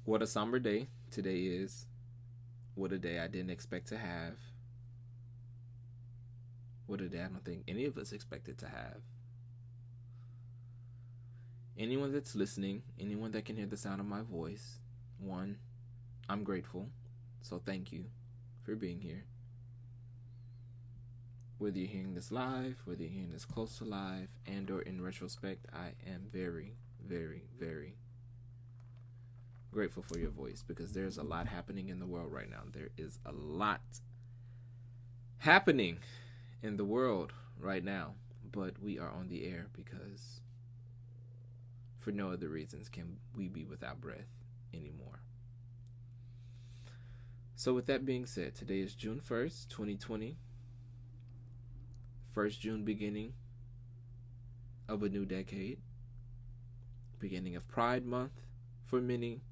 What a somber day today is. What a day I didn't expect to have. What a day I don't think any of us expected to have. Anyone that's listening, anyone that can hear the sound of my voice, one, I'm grateful. So thank you for being here. Whether you're hearing this live, whether you're hearing this close to live, and or in retrospect, I am very, very, very grateful for your voice because there's a lot happening in the world right now. There is a lot happening in the world right now, but we are on the air because for no other reasons can we be without breath anymore. So with that being said, today is June 1st, 2020. 1st June beginning of a new decade. Beginning of Pride Month for many.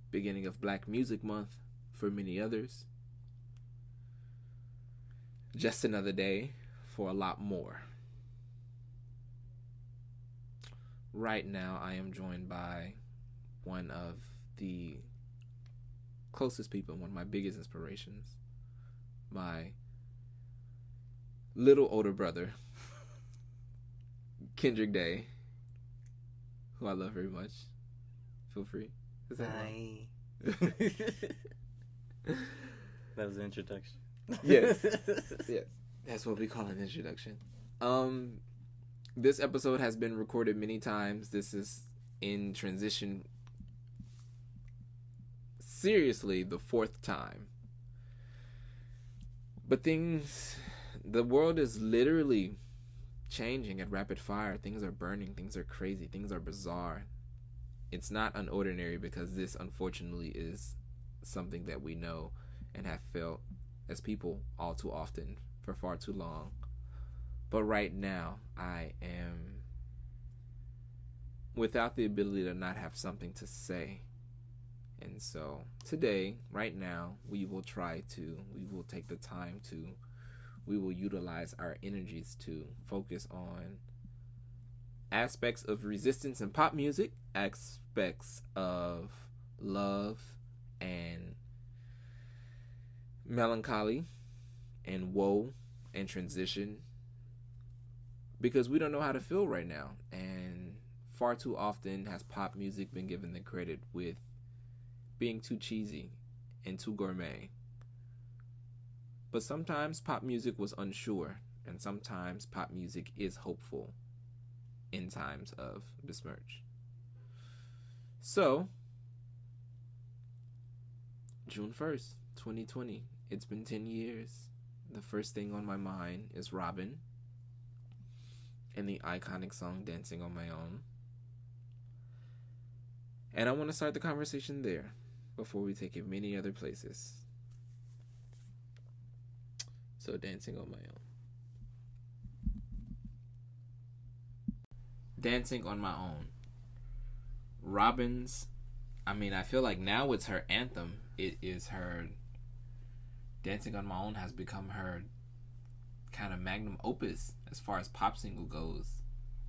Beginning of Black Music Month for many others. Just another day for a lot more. Right now, I am joined by one of the closest people, one of my biggest inspirations, my little older brother, Kendrick Day, who I love very much. Feel free. Is that Hi. That was the introduction. Yes. Yes. That's what we call an introduction. This episode has been recorded many times. This is in transition. Seriously, the 4th time. But the world is literally changing at rapid fire. Things are burning. Things are crazy. Things are bizarre. It's not unordinary because this, unfortunately, is something that we know and have felt as people all too often for far too long. But right now, I am without the ability to not have something to say. And so today, right now, we will take the time to, we will utilize our energies to focus on aspects of resistance in pop music, aspects of love and melancholy and woe and transition, because we don't know how to feel right now. And far too often has pop music been given the credit with being too cheesy and too gourmet. But sometimes pop music was unsure, and sometimes pop music is hopeful in times of besmirch. So, June 1st, 2020. It's been 10 years. The first thing on my mind is Robin and the iconic song Dancing on My Own. And I want to start the conversation there before we take it many other places. So, Dancing on My Own. Dancing on My Own. Robin's, I feel like now it's her anthem. It is her, Dancing on My Own has become her kind of magnum opus as far as pop single goes.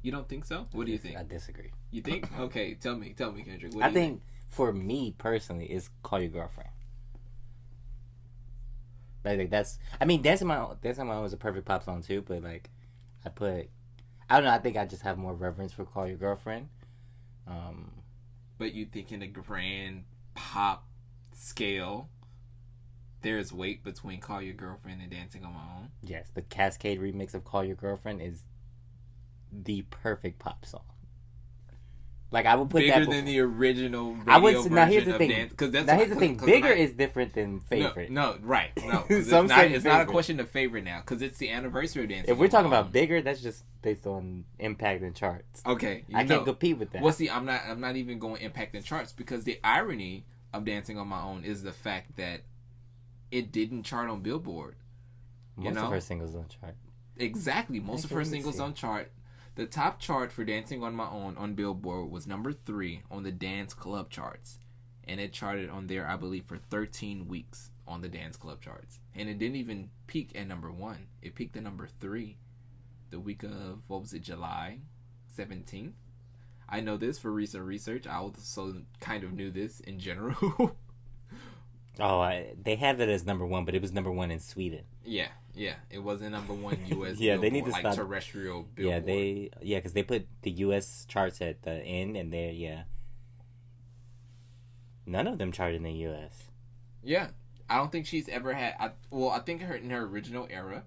You don't think so? What do you think? I disagree. You think? Okay, tell me, Kendrick. What I do you think for me personally, it's Call Your Girlfriend. Like that's, Dancing on My Own is a perfect pop song too, but like, I don't know, I think I just have more reverence for Call Your Girlfriend. But you think in a grand pop scale, there's weight between Call Your Girlfriend and Dancing on My Own? Yes, the Cascade remix of Call Your Girlfriend is the perfect pop song. Like, I would put bigger that before, than the original radio I would version now here's the of thing. Dance. Now here's the thing. Bigger is different than favorite. No, right. No, Some it's not a question of favorite now because it's the anniversary of Dancing. If we're talking about bigger, that's just based on impact and charts. Okay, I can't compete with that. Well, see, I'm not even going impact and charts because the irony of Dancing on My Own is the fact that it didn't chart on Billboard. Most of her singles don't chart. Exactly, most of her singles don't chart. The top chart for Dancing on My Own on Billboard was number 3 on the dance club charts. And it charted on there, I believe, for 13 weeks on the dance club charts. And it didn't even peak at number 1. It peaked at number 3 the week of, July 17th? I know this for recent research. I also kind of knew this in general. They have it as number one, but it was number one in Sweden. Yeah. It wasn't number one U.S. Yeah, Billboard, they need to like stop. terrestrial Billboard. Because they put the U.S. charts at the end, and none of them charted in the U.S. Yeah, I don't think she's ever had. I think in her original era,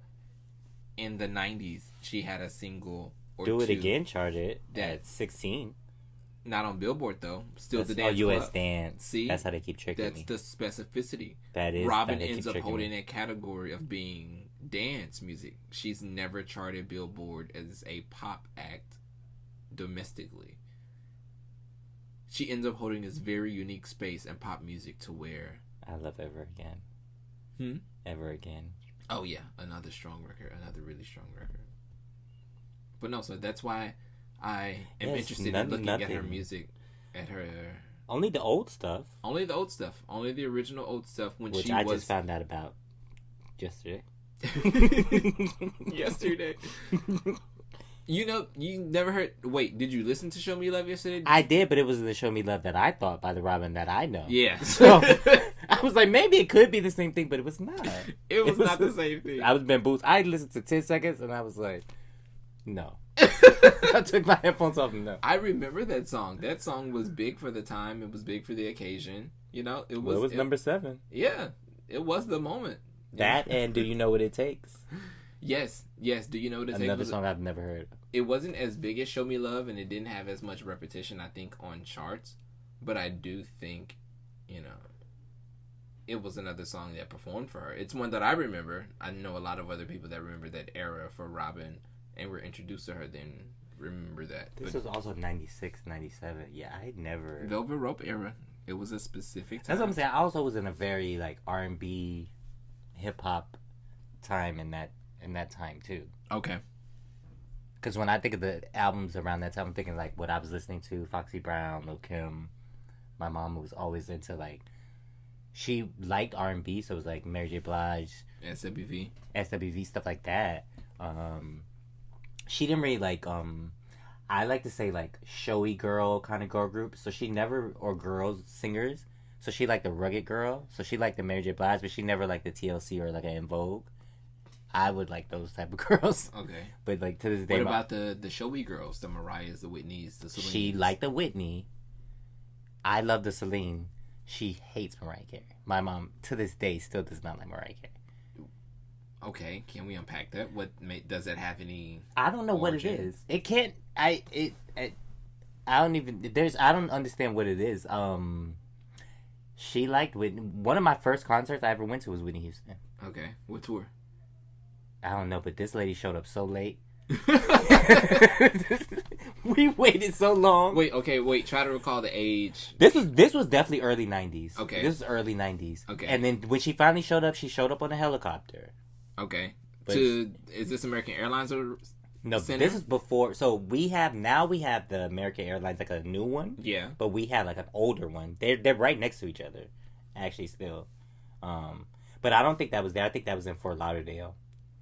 in the '90s, she had a single or Do It two Again charted at 16. Not on Billboard though. Still That's the dance U.S. club. dance. See, that's how they keep tricking me. That's the specificity. That is. Robin how they ends keep up holding me. that category of being dance music. She's never charted Billboard as a pop act domestically. She ends up holding this very unique space in pop music to where I love Ever Again. Ever Again. Oh yeah, another strong record, another really strong record. But no, so that's why I am interested in looking at her music, at her. Only the old stuff. Only the old stuff. Only the original old stuff when Which she I was. just found out about yesterday. Yesterday. You never heard. Wait, did you listen to "Show Me Love" yesterday? I did, but it was the "Show Me Love" that I thought by the Robin that I know. Yeah. So I was like, maybe it could be the same thing, but it was not. It was not the same thing. I was bamboozled. I listened to 10 seconds and I was like, no. I took my headphones off and no. I remember that song. That song was big for the time. It was big for the occasion. You know, it was number 7. Yeah, it was the moment. That and Do You Know What It Takes? Yes. Do You Know What It Takes? Another song I've never heard. It wasn't as big as "Show Me Love," and it didn't have as much repetition, I think, on charts. But I do think, it was another song that performed for her. It's one that I remember. I know a lot of other people that remember that era for Robin and were introduced to her then remember that. This was also 96, 97. Yeah, I never... Velvet Rope era. It was a specific time. That's what I'm saying. I also was in a very, R&B, hip-hop time in that time, too. Okay. Because when I think of the albums around that time, I'm thinking, what I was listening to, Foxy Brown, Lil' Kim. My mom was always into, she liked R&B, so it was, Mary J. Blige. SWV, stuff like that. She didn't really I like to say showy girl kind of girl group. So she never, or girls singers. So she liked the rugged girl. So she liked the Mary J. Blige, but she never liked the TLC or an En Vogue. I would like those type of girls. Okay. But to this day, what about the showy girls, the Mariahs, the Whitneys, the Celines? She liked the Whitney. I love the Celine. She hates Mariah Carey. My mom to this day still does not like Mariah Carey. Okay, can we unpack that? Does that have any? I don't know origin? What it is. It can't. I don't understand what it is. She liked Whitney. One of my first concerts I ever went to was Whitney Houston. Okay, what tour? I don't know, but this lady showed up so late. We waited so long. Wait. Try to recall the age. This was definitely early 90s. Okay. This was early 90s. Okay. And then when she finally showed up, she showed up on a helicopter. Okay. Is this American Airlines or? No, Center? This is before. So we have the American Airlines, a new one. Yeah. But we have an older one. They're right next to each other, actually still. But I don't think that was there. I think that was in Fort Lauderdale.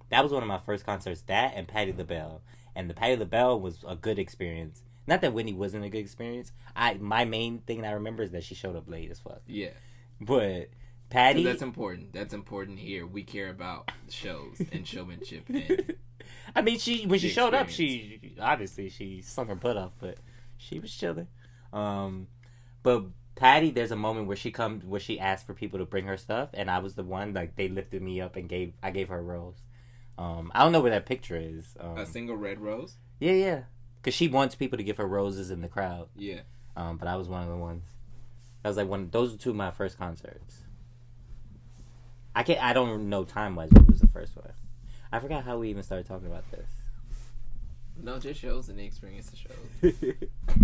That was one of my first concerts. That and Patti LaBelle. And the Patti LaBelle was a good experience. Not that Whitney wasn't a good experience. My main thing I remember is that she showed up late as fuck. Yeah. But Patti... That's important. That's important here. We care about shows and showmanship. And I mean, when she showed up, she obviously she sung her butt off, but she was chilling. But Patti, there's a moment where she asked for people to bring her stuff, and I was the one. They lifted me up and I gave her a rose. I don't know where that picture is. A single red rose? Yeah. Because she wants people to give her roses in the crowd. Yeah. But I was one of the ones. That was those were two of my first concerts. I don't know time-wise what was the first one. I forgot how we even started talking about this. No, just shows and the experience of shows.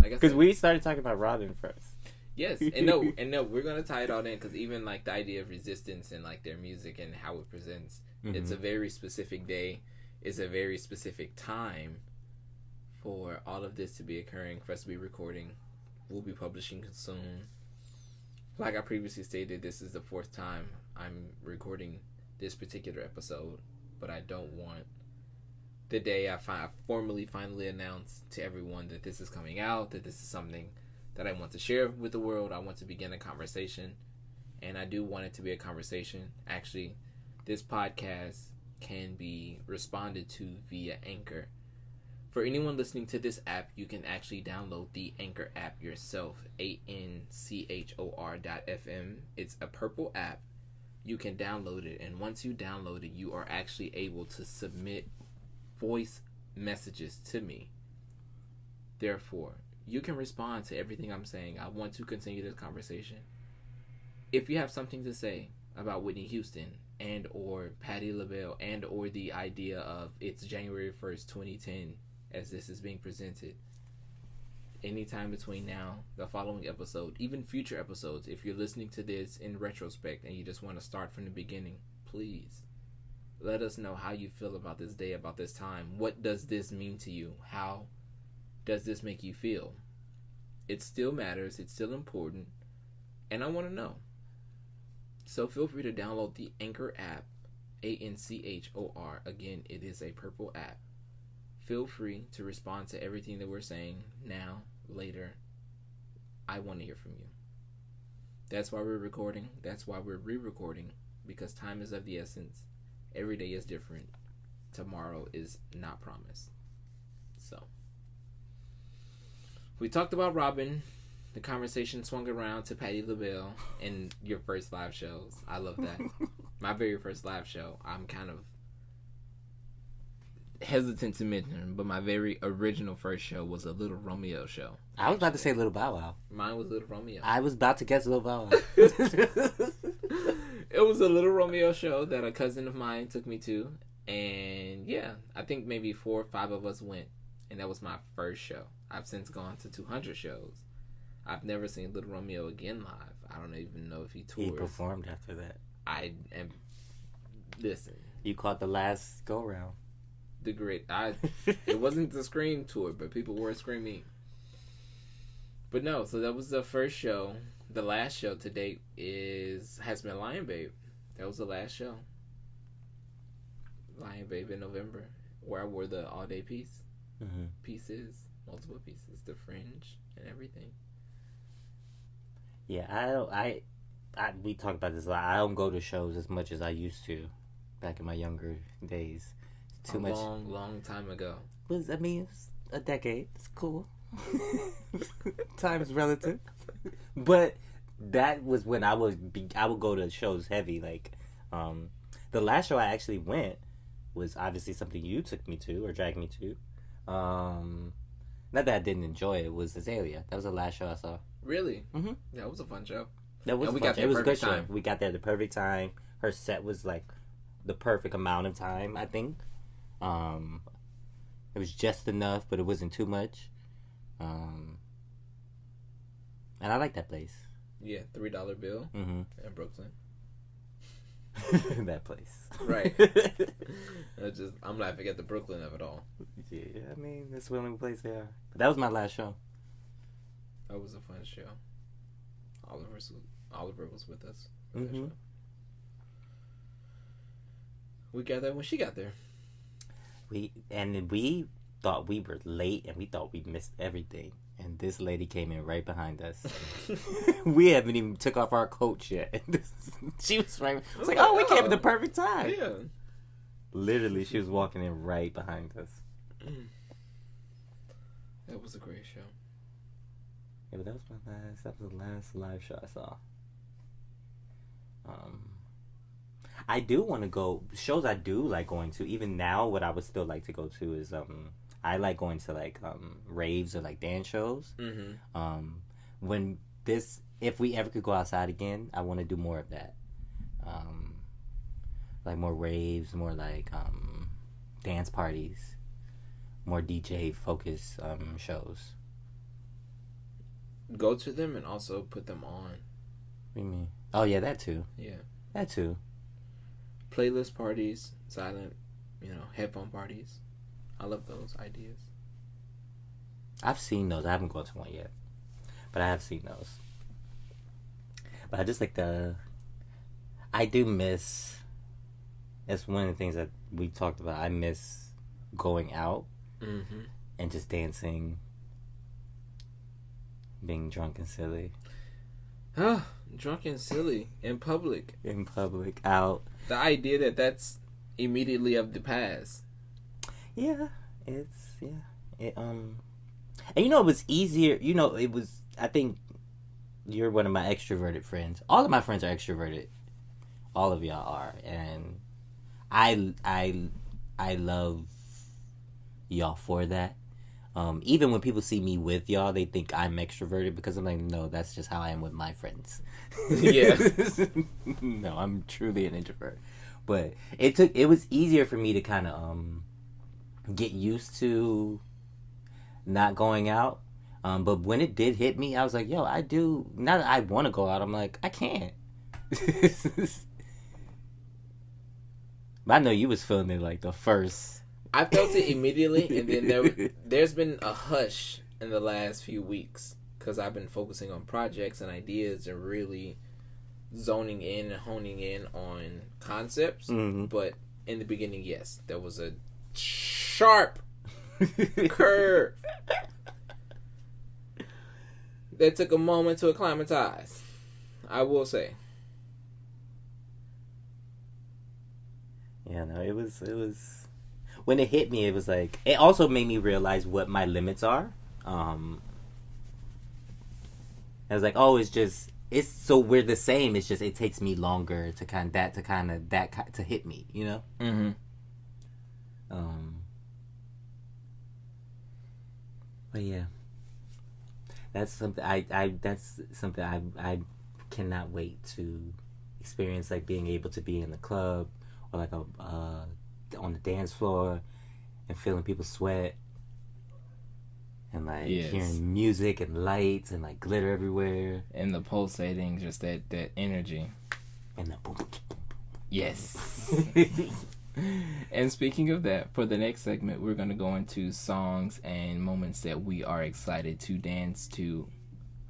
Because we started talking about Robin first. Yes, and no, we're gonna tie it all in because even the idea of resistance and their music and how it presents, it's a very specific day, it's a very specific time for all of this to be occurring, for us to be recording. We'll be publishing soon. Like I previously stated, this is the 4th time I'm recording this particular episode, but I don't want the day I finally announced to everyone that this is coming out, that this is something that I want to share with the world. I want to begin a conversation, and I do want it to be a conversation. Actually, this podcast can be responded to via Anchor. For anyone listening to this app, you can actually download the Anchor app yourself, ANCHOR.FM. It's a purple app. You can download it, and once you download it, you are actually able to submit voice messages to me. Therefore, you can respond to everything I'm saying. I want to continue this conversation. If you have something to say about Whitney Houston and or Patti LaBelle and or the idea of it's January 1st, 2010, as this is being presented, anytime between now, the following episode, even future episodes, if you're listening to this in retrospect and you just want to start from the beginning, please let us know how you feel about this day, about this time. What does this mean to you? How does this make you feel? It still matters. It's still important. And I want to know. So feel free to download the Anchor app, ANCHOR. Again, it is a purple app. Feel free to respond to everything that we're saying now, later. I want to hear from you. That's why we're recording. That's why we're re-recording. Because time is of the essence. Every day is different. Tomorrow is not promised. So, we talked about Robin. The conversation swung around to Patti LaBelle and your first live shows. I love that. My very first live show. I'm kind of hesitant to mention, but my very original first show was a Little Romeo show. I was about to say Little Bow Wow. Mine was Little Romeo. I was about to guess Little Bow Wow. It was a Little Romeo show that a cousin of mine took me to, and yeah, I think maybe 4 or 5 of us went, and that was my first show. I've since gone to 200 shows. I've never seen Little Romeo again live. I don't even know if he toured. He performed after that. I am. Listen. You caught the last go round. The great. It wasn't the Scream tour, but people were screaming. But no, so that was the first show. The last show to date has been Lion Babe. That was the last show. Lion Babe in November, where I wore the all day piece. Mm-hmm. Pieces, multiple pieces, the fringe and everything. Yeah, we talk about this a lot. I don't go to shows as much as I used to back in my younger days. Too much. Long time ago. It's a decade. It's cool. Time is relative. But that was when I would go to shows heavy. Like, the last show I actually went was obviously something you took me to or dragged me to. Not that I didn't enjoy it. Was Azalea. That was the last show I saw. Really? Mm-hmm. That was a fun show. That was fun. It was a good show. We got there at the perfect time. Her set was like the perfect amount of time, I think. It was just enough, but it wasn't too much. And I like that place. Yeah, $3 bill in Brooklyn. That place. Right. I'm laughing at the Brooklyn of it all. Yeah, I mean, that's the only place there. But that was my last show. That was a fun show. Oliver was with us for that show. We got there when she got there. We thought we were late and we thought we missed everything. And this lady came in right behind us. We haven't even took off our coats yet. She was right. I was like, oh, we came at the perfect time. Yeah. Literally, she was walking in right behind us. That was a great show. Yeah, but that was the last live show I saw. I do want to go shows. I do like going to. Even now, what I would still like to go to is I like going to like raves or like dance shows. Mm-hmm. If we ever could go outside again, I want to do more of that. Like more raves, more like dance parties, more DJ focused shows. Go to them and also put them on. What do you mean? Oh yeah, that too. Yeah, that too. Playlist parties, silent, headphone parties. I love those ideas. I've seen those. I haven't gone to one yet, but I have seen those. But I just like I do miss. That's one of the things that we talked about. I miss going out and just dancing, being drunk and silly. Ah, drunk and silly in public. In public, out. The idea that that's immediately of the past. Yeah, it and it was easier. It was. I think you're one of my extroverted friends. All of my friends are extroverted. All of y'all are, and I love y'all for that. Even when people see me with y'all, they think I'm extroverted because I'm like, no, that's just how I am with my friends. Yeah. No, I'm truly an introvert. But it was easier for me to kind of get used to not going out. But when it did hit me, I was like, yo, I do. Now that I want to go out, I'm like, I can't. But I know you was feeling it like the first. I felt it immediately, and then there's been a hush in the last few weeks because I've been focusing on projects and ideas and really zoning in and honing in on concepts. Mm-hmm. But in the beginning, yes, there was a sharp curve that took a moment to acclimatize, I will say. Yeah, no, it was when it hit me, it was like, it also made me realize what my limits are. I was like, oh, it's so we're the same. It's just it takes me longer to to hit me, you know. Mm-hmm. But yeah, that's something I cannot wait to experience, like being able to be in the club or like on the dance floor and feeling people sweat and like hearing music and lights and like glitter everywhere and the pulsating, just that energy and the boom. Yes. And speaking of that, for the next segment, we're going to go into songs and moments that we are excited to dance to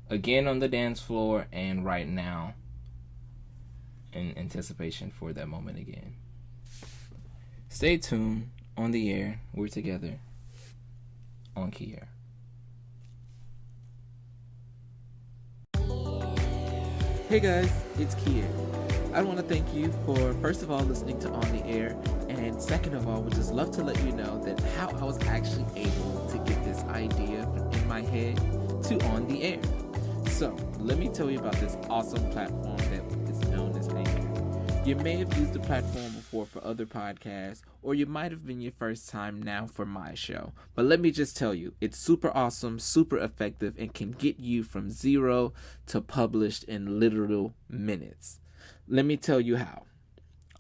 again on the dance floor and right now in anticipation for that moment again. Stay tuned on the air. We're together on key-heir. Hey guys, it's key-heir. I want to thank you for, first of all, listening to On the Air, and second of all, would just love to let you know that how I was actually able to get this idea in my head to On the Air. So, let me tell you about this awesome platform that is known as Anchor. You may have used the platform before for other podcasts, or you might have been your first time now for my show. But let me just tell you, it's super awesome, super effective, and can get you from zero to published in literal minutes. Let me tell you how.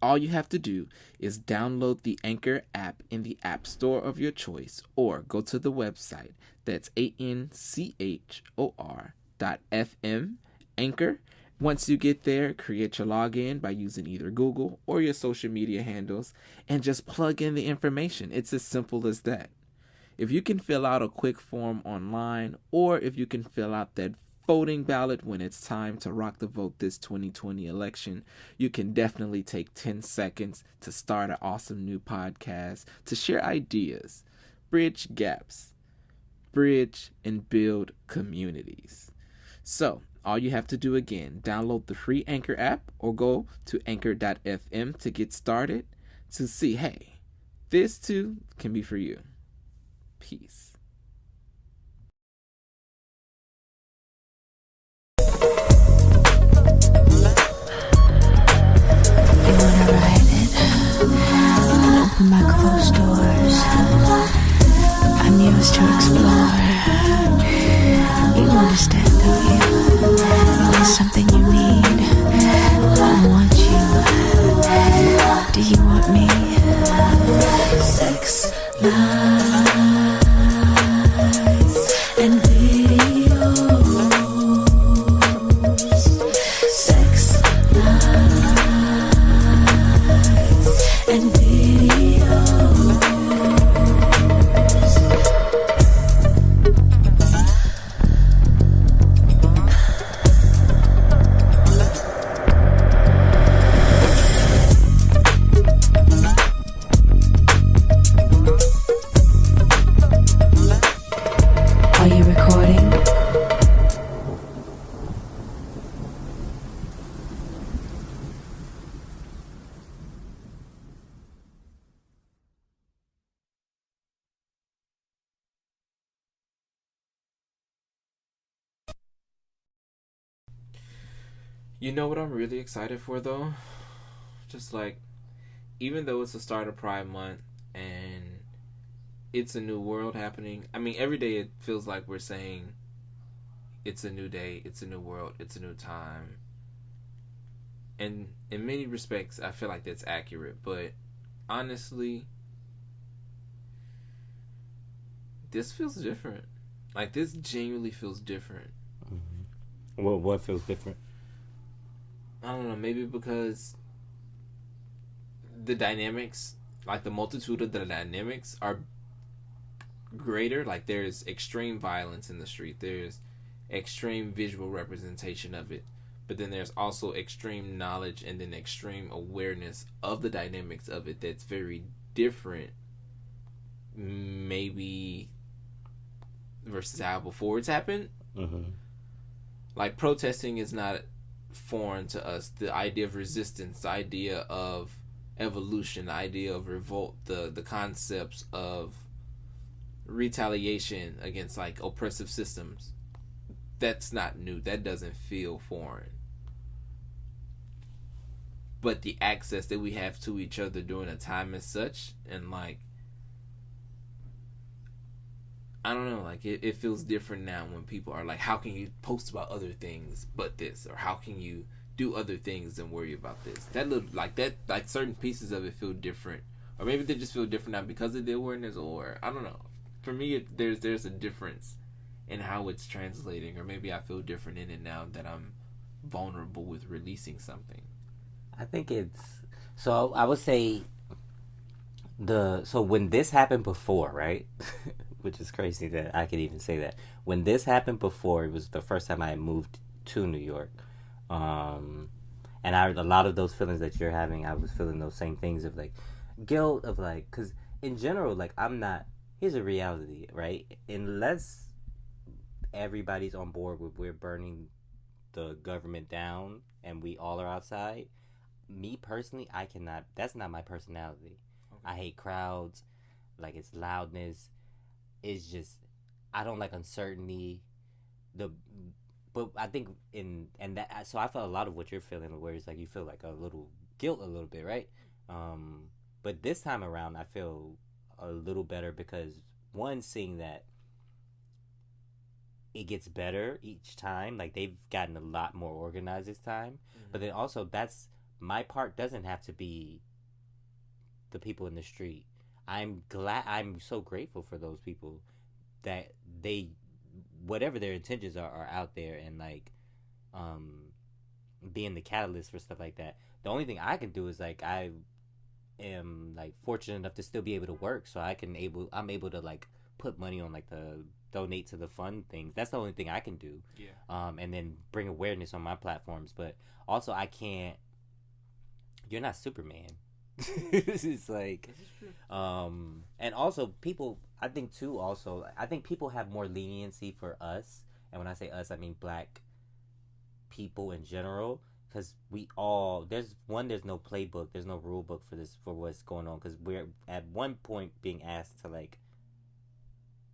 All you have to do is download the Anchor app in the App Store of your choice, or go to the website. That's anchor.fm, Anchor. Once you get there, create your login by using either Google or your social media handles and just plug in the information. It's as simple as that. If you can fill out a quick form online, or if you can fill out that voting ballot when it's time to rock the vote this 2020 election, you can definitely take 10 seconds to start an awesome new podcast, to share ideas, bridge gaps, bridge and build communities. So, all you have to do again, download the free Anchor app or go to anchor.fm to get started to see, hey, this too can be for you. Peace. Open my closed doors. I'm yours to explore. You understand, don't you? There's something you need. I want you. Do you want me? Sex, lies, and videos. Sex, lies, and videos. You know what I'm really excited for though? Just like, even though it's the start of Pride Month and it's a new world happening. I mean, every day it feels like we're saying it's a new day, it's a new world, it's a new time. And in many respects, I feel like that's accurate. But honestly, this feels different. Like, this genuinely feels different. Mm-hmm. What feels different? I don't know. Maybe because the dynamics, like the multitude of the dynamics, are greater. Like, there's extreme violence in the street. There's extreme visual representation of it. But then there's also extreme knowledge and then extreme awareness of the dynamics of it that's very different. Maybe versus how before it's happened. Mm-hmm. Like, protesting is not foreign to us. The idea of resistance, the idea of evolution, the idea of revolt, the concepts of retaliation against like oppressive systems, that's not new. That doesn't feel foreign. But the access that we have to each other during a time as such, and like, I don't know, like it feels different now when people are like, how can you post about other things but this, or how can you do other things and worry about this? That look like that, like certain pieces of it feel different, or maybe they just feel different now because of the awareness, or I don't know. For me, there's a difference in how it's translating, or maybe I feel different in it now that I'm vulnerable with releasing something. I think it's so. I would say so when this happened before, right? Which is crazy that I could even say that. When this happened before, it was the first time I had moved to New York, and a lot of those feelings that you're having, I was feeling those same things of like guilt of like, because in general, like I'm not. Here's a reality, right? Unless everybody's on board with we're burning the government down and we all are outside. Me personally, I cannot. That's not my personality. Okay. I hate crowds, like it's loudness. It's just I don't like uncertainty. But I think so I felt a lot of what you're feeling, where it's like you feel like a little guilt, a little bit, right? But this time around, I feel a little better because one, seeing that it gets better each time, like they've gotten a lot more organized this time. Mm-hmm. But then also that's. My part doesn't have to be the people in the street. I'm so grateful for those people that they, whatever their intentions are out there and like, being the catalyst for stuff like that. The only thing I can do is like, I am like fortunate enough to still be able to work. So I'm able to like put money on like the donate to the fund things. That's the only thing I can do. Yeah. And then bring awareness on my platforms. But also I can't, you're not Superman. It's like, and also people, I think people have more leniency for us. And when I say us, I mean black people in general. Because there's no playbook, there's no rule book for this, for what's going on. Because we're at one point being asked to like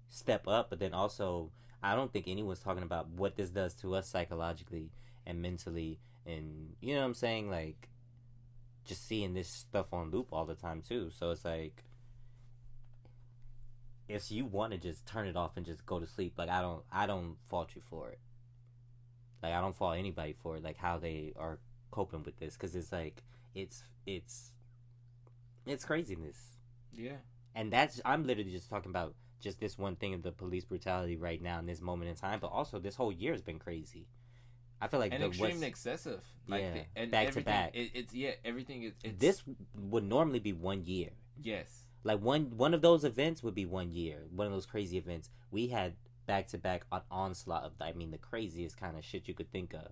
step up. But then also, I don't think anyone's talking about what this does to us psychologically and mentally. And you know what I'm saying? Like, just seeing this stuff on loop all the time too. So it's like, if you want to just turn it off and just go to sleep, like I don't fault you for it. Like I don't fault anybody for it, like how they are coping with this, because it's like it's craziness. Yeah. And I'm literally just talking about just this one thing of the police brutality right now in this moment in time, but also this whole year has been crazy. I feel like extreme excessive, like yeah, and back to back. Everything. This would normally be 1 year. Yes, like one of those events would be 1 year. One of those crazy events. We had back to back an onslaught of, I mean, the craziest kind of shit you could think of.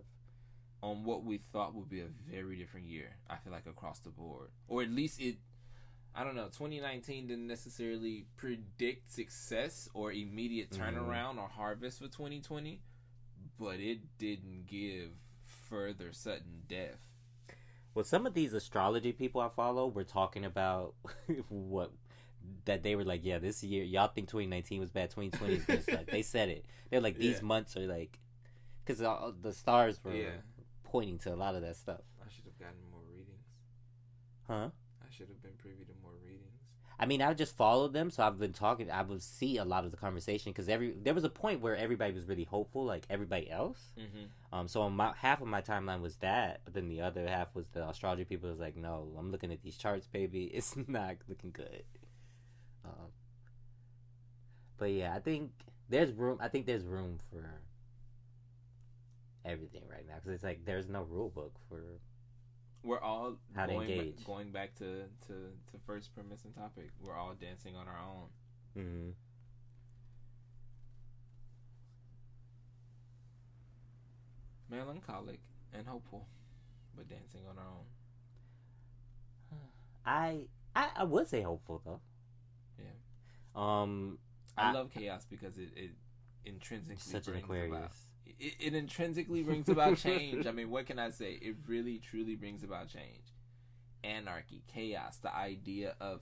On what we thought would be a very different year, I feel like across the board, or at least it. I don't know. 2019 didn't necessarily predict success or immediate turnaround or harvest for 2020. But it didn't give further sudden death. Well, some of these astrology people I follow were talking about that they were like, yeah, this year, y'all think 2019 was bad, 2020 is good. Like, they said it. They're like, these months are like, because the stars were pointing to a lot of that stuff. I should have gotten more readings. Huh? I should have been privy to more readings. I mean, I just followed them, so I've been talking. I would see a lot of the conversation because there was a point where everybody was really hopeful, like everybody else. Mm-hmm. So half of my timeline was that, but then the other half was the astrology people. Was like, no, I'm looking at these charts, baby. It's not looking good. But yeah, I think there's room. I think there's room for everything right now because it's like there's no rule book for. We're all how to engage. Going back to first premise and topic. We're all dancing on our own. Mm-hmm. Melancholic and hopeful, but dancing on our own. I would say hopeful though. Yeah. I love chaos because it intrinsically such an Aquarius. It intrinsically brings about change. I mean, what can I say? It really, truly brings about change. Anarchy, chaos, the idea of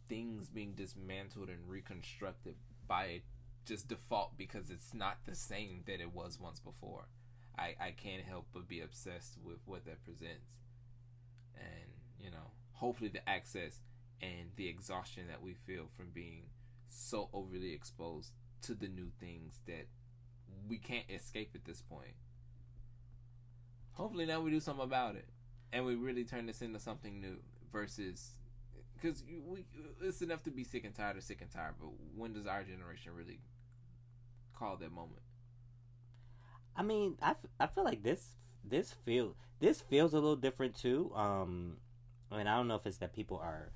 things being dismantled and reconstructed by just default because it's not the same that it was once before. I can't help but be obsessed with what that presents. And, hopefully the access and the exhaustion that we feel from being so overly exposed to the new things that we can't escape at this point. Hopefully now we do something about it and we really turn this into something new versus because it's enough to be sick and tired, but when does our generation really call that moment? I mean, I feel like this feels a little different too. I mean, I don't know if it's that people are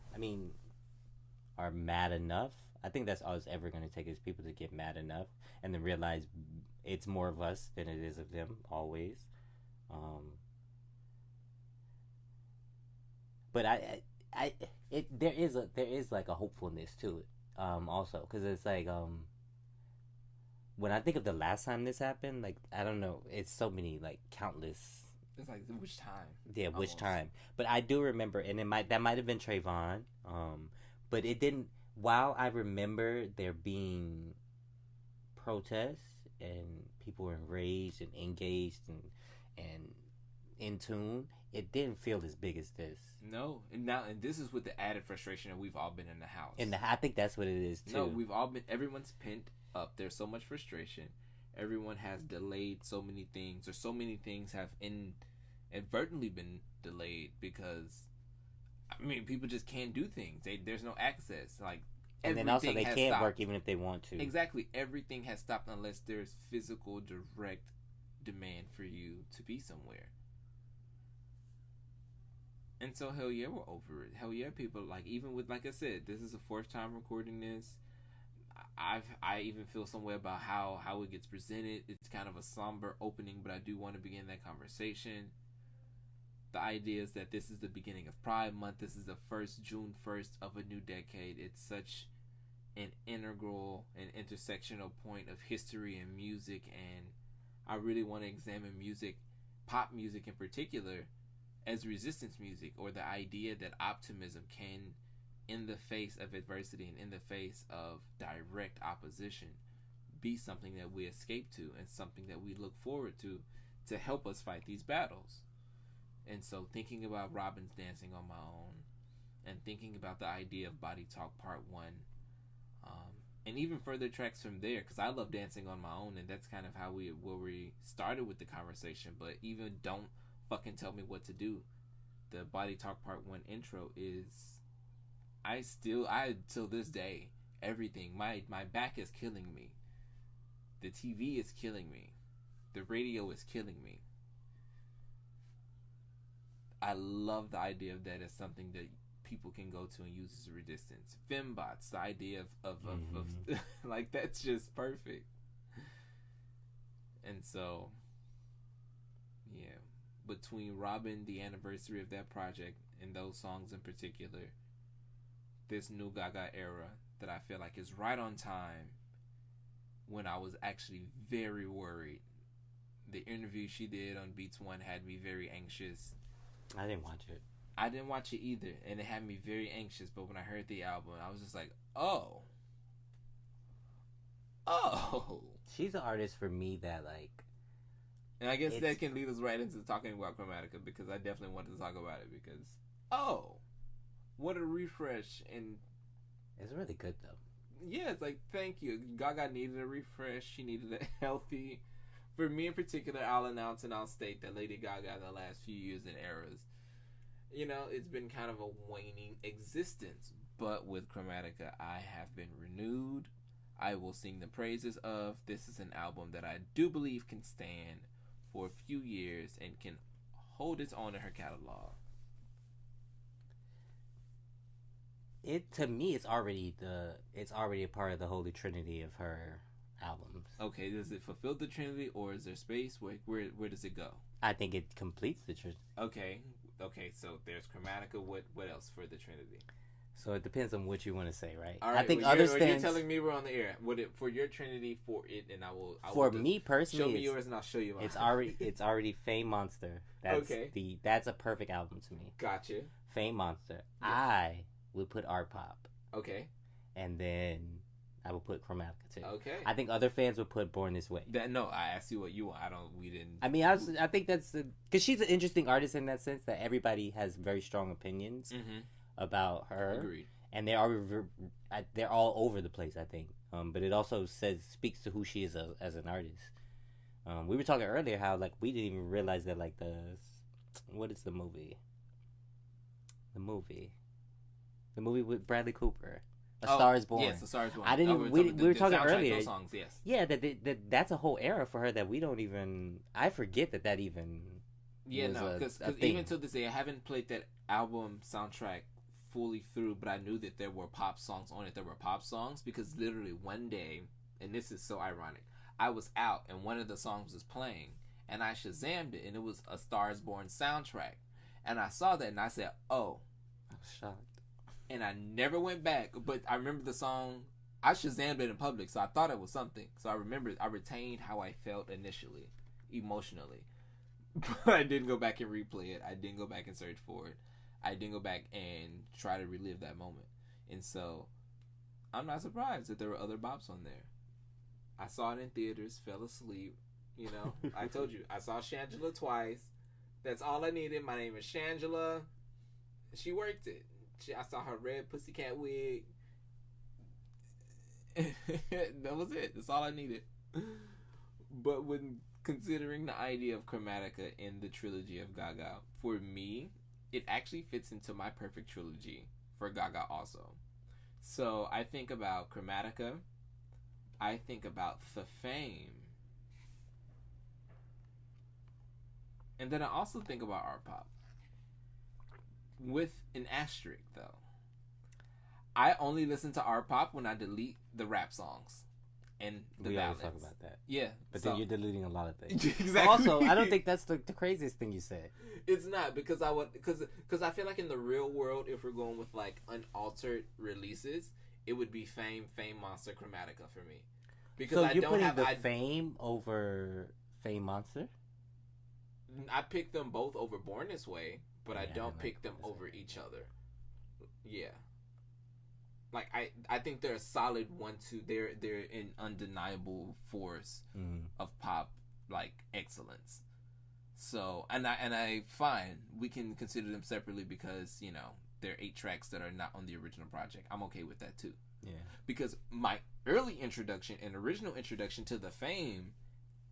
mad enough. I think that's all it's ever going to take is people to get mad enough and then realize it's more of us than it is of them always. But there is like a hopefulness to it. Also, because it's like when I think of the last time this happened, like I don't know, it's so many like countless. It's like which time? Yeah, almost. Which time? But I do remember, and that might have been Trayvon. But it didn't. While I remember there being protests and people were enraged and engaged and in tune, it didn't feel as big as this. No, and this is with the added frustration that we've all been in the house. And I think that's what it is too. No, everyone's pent up. There's so much frustration. Everyone has delayed so many things, or so many things have inadvertently been delayed because, I mean, people just can't do things. There's no access. Like, and then also they can't stopped. Work even if they want to. Exactly. Everything has stopped unless there's physical, direct demand for you to be somewhere. And so, hell yeah, we're over it. Hell yeah, people, like, even with, like I said, this is the fourth time recording this. I even feel some way about how it gets presented. It's kind of a somber opening, but I do want to begin that conversation. The idea is that this is the beginning of Pride Month. This is the June 1st of a new decade. It's such an integral and intersectional point of history and music, and I really want to examine music, pop music in particular, as resistance music, or the idea that optimism can, in the face of adversity and in the face of direct opposition, be something that we escape to and something that we look forward to help us fight these battles. And so thinking about Robin's Dancing on My Own and thinking about the idea of Body Talk Part 1, and even further tracks from there, because I love Dancing on My Own, and that's kind of how we started with the conversation. But even Don't Fucking Tell Me What to Do, the Body Talk Part 1 intro is, I till this day, everything, my back is killing me, the TV is killing me, the radio is killing me. I love the idea of that as something that people can go to and use as a resistance. Fembots, the idea of like, that's just perfect. And so, yeah, between Robin, the anniversary of that project, and those songs in particular, this new Gaga era that I feel like is right on time when I was actually very worried. The interview she did on Beats One had me very anxious. I didn't watch it. I didn't watch it either, and it had me very anxious. But when I heard the album, I was just like, oh. She's an artist for me that, like, And I guess that can lead us right into talking about Chromatica, because I definitely wanted to talk about it because, what a refresh. And it's really good, though. Yeah, it's like, thank you. Gaga needed a refresh. She needed a healthy... For me in particular, I'll announce and I'll state that Lady Gaga in the last few years and eras, it's been kind of a waning existence. But with Chromatica, I have been renewed. I will sing the praises of. This is an album that I do believe can stand for a few years and can hold its own in her catalog. To me, it's already a part of the holy trinity of her albums. Okay, does it fulfill the trinity, or is there space? Where does it go? I think it completes the trinity. Okay. So there's Chromatica. What else for the trinity? So it depends on what you want to say, right? All right, I think you're telling me we're on the air. For your trinity, and I will me personally, show me yours and I'll show you mine. It's already Fame Monster. That's a perfect album to me. Gotcha. Fame Monster. Yeah. I would put Art Pop. Okay. And then I would put Chromatica too. Okay. I think other fans would put Born This Way. No, I asked you what you want. We didn't. I mean, I think that's because she's an interesting artist in that sense that everybody has very strong opinions about her. Agreed. And they're all over the place, I think. But it also speaks to who she is as an artist. We were talking earlier how like we didn't even realize that like what is the movie? The movie with Bradley Cooper. A Star Is Born. Yes, A Star Is Born. I didn't. We were talking earlier. Songs, yes. Yeah, that's a whole era for her that we don't even. I forget that even. Yeah, no, because even to this day, I haven't played that album soundtrack fully through, but I knew that there were pop songs on it. There were pop songs because literally one day, and this is so ironic, I was out and one of the songs was playing, and I Shazammed it, and it was A Star Is Born soundtrack, and I saw that and I said, "Oh," I was shocked. And I never went back, but I remember the song. I Shazammed it in public, so I thought it was something. So I retained how I felt initially, emotionally. But I didn't go back and replay it. I didn't go back and search for it. I didn't go back and try to relive that moment. And so, I'm not surprised that there were other bops on there. I saw it in theaters, fell asleep. I told you, I saw Shangela twice. That's all I needed. My name is Shangela. She worked it. I saw her red pussycat wig. That was it. That's all I needed. But when considering the idea of Chromatica in the trilogy of Gaga, for me, it actually fits into my perfect trilogy for Gaga also. So I think about Chromatica. I think about The Fame. And then I also think about Art Pop. With an asterisk, though. I only listen to Art Pop when I delete the rap songs and the ballads. We always talk about that. Yeah. But then you're deleting a lot of things. Exactly. Also, I don't think that's the craziest thing you said. It's not, because I feel like in the real world, if we're going with like unaltered releases, it would be Fame, Monster, Chromatica for me. Because so you're putting the Fame over Fame Monster? I pick them both over Born This Way. But I don't pick them over each other. Yeah. Like, I think they're a solid 1-2. They're an undeniable force of pop, like, excellence. So, and I fine, we can consider them separately because, they're 8 tracks that are not on the original project. I'm okay with that, too. Yeah. Because my early introduction and original introduction to The Fame,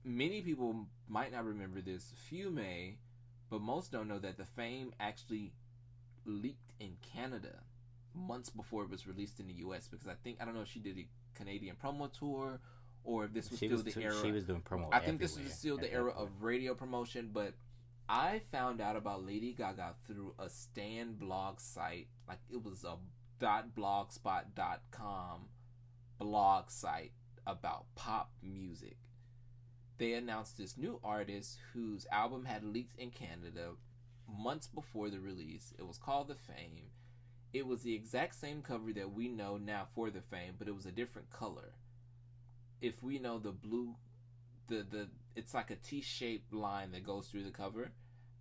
many people might not remember this. Few may. But most don't know that The Fame actually leaked in Canada months before it was released in the U.S. Because I don't know if she did a Canadian promo tour or if this was still the era. She was doing promo. I think this was still the era of radio promotion. But I found out about Lady Gaga through a Stan blog site. Like, it was a .blogspot.com blog site about pop music. They announced this new artist whose album had leaked in Canada months before the release. It was called The Fame. It was the exact same cover that we know now for The Fame, but it was a different color. If we know the blue, it's like a T-shaped line that goes through the cover.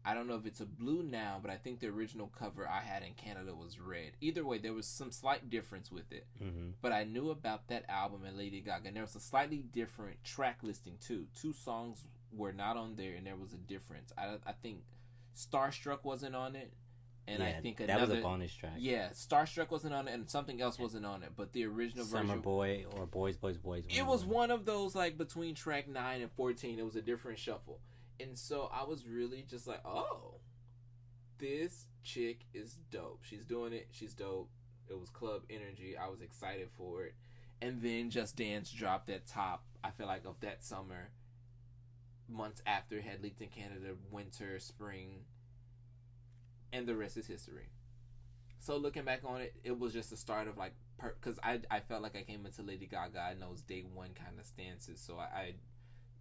I don't know if it's a blue now, but I think the original cover I had in Canada was red. Either way, there was some slight difference with it. Mm-hmm. But I knew about that album and Lady Gaga. And there was a slightly different track listing, too. 2 songs were not on there, and there was a difference. I think Starstruck wasn't on it, and I think that was a bonus track. Yeah, Starstruck wasn't on it, and something else wasn't on it. But the original version, Summer Boy or Boys. It was one of those like between track 9 and 14. It was a different shuffle, and so I was really just like, oh, this chick is dope. She's doing it. She's dope. It was club energy. I was excited for it. And then Just Dance dropped at top, I feel like, of that summer. Months after it had leaked in Canada, winter, spring. And the rest is history. So looking back on it, it was just the start of like... Because I felt like I came into Lady Gaga in those day one kind of stances. So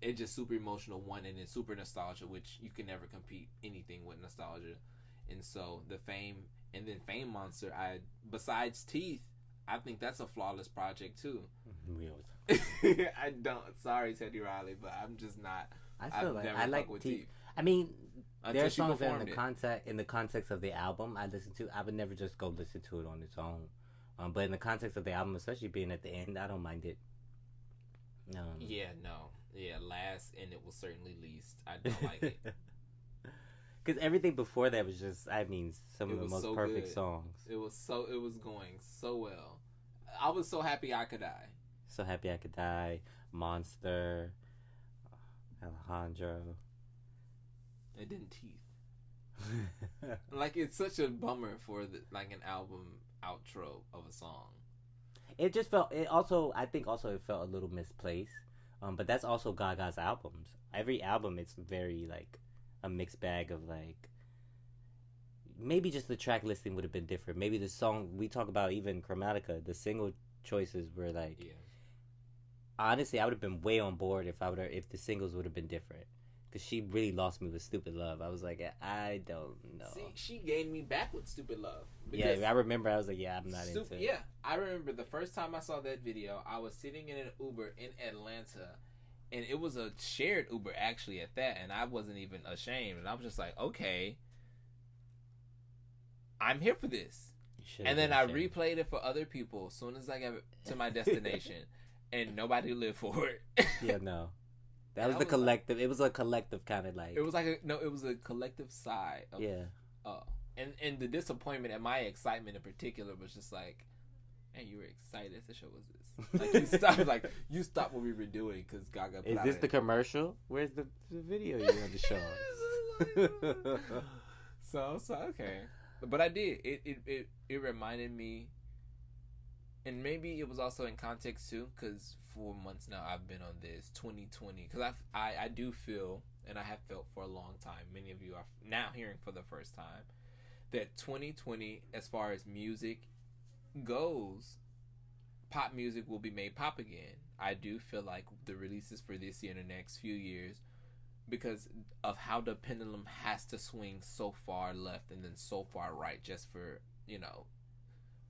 it's just super emotional, one, and then super nostalgia, which you can never compete anything with nostalgia. And so the Fame... And then Fame Monster, besides Teeth, I think that's a flawless project too. I don't. Sorry, Teddy Riley, but I'm just not. I like Teeth. I mean, there are songs that in the context of the album I listen to. I would never just go listen to it on its own. But in the context of the album, especially being at the end, I don't mind it. Last, and it was certainly least. I don't like it. Because everything before that was just, I mean, some of the most perfect songs. It was going so well. I was so happy I could die. So happy I could die. Monster. Alejandro. It didn't Teeth. Like, it's such a bummer for an album outro of a song. It just felt, I think it felt a little misplaced. But that's also Gaga's albums. Every album, it's very, like, a mixed bag of like, maybe just the track listing would have been different. Maybe the song we talk about, even Chromatica, the single choices were like, honestly, I would have been way on board if the singles would have been different. Because she really lost me with Stupid Love. I was like, I don't know. See, she gained me back with Stupid Love. Yeah, I remember. I was like, I'm not into it. Yeah, I remember the first time I saw that video, I was sitting in an Uber in Atlanta. And it was a shared Uber, actually, at that. And I wasn't even ashamed. And I was just like, okay, I'm here for this. And then I replayed it for other people as soon as I got to my destination. And nobody lived for it. Yeah, no. That was the collective. It was a collective kind of like... It was like it was a collective sigh. And the disappointment and my excitement in particular was just like, and you were excited. What show was this? Like you stopped what we were doing because Gaga. Is this the commercial? Where's the video you had to show us? So okay, but I did. It reminded me, and maybe it was also in context too, because for months now I've been on this 2020 because I do feel, and I have felt for a long time. Many of you are now hearing for the first time that 2020, as far as music goes, pop music will be made pop again. I do feel like the releases for this year and the next few years, because of how the pendulum has to swing so far left and then so far right, just for,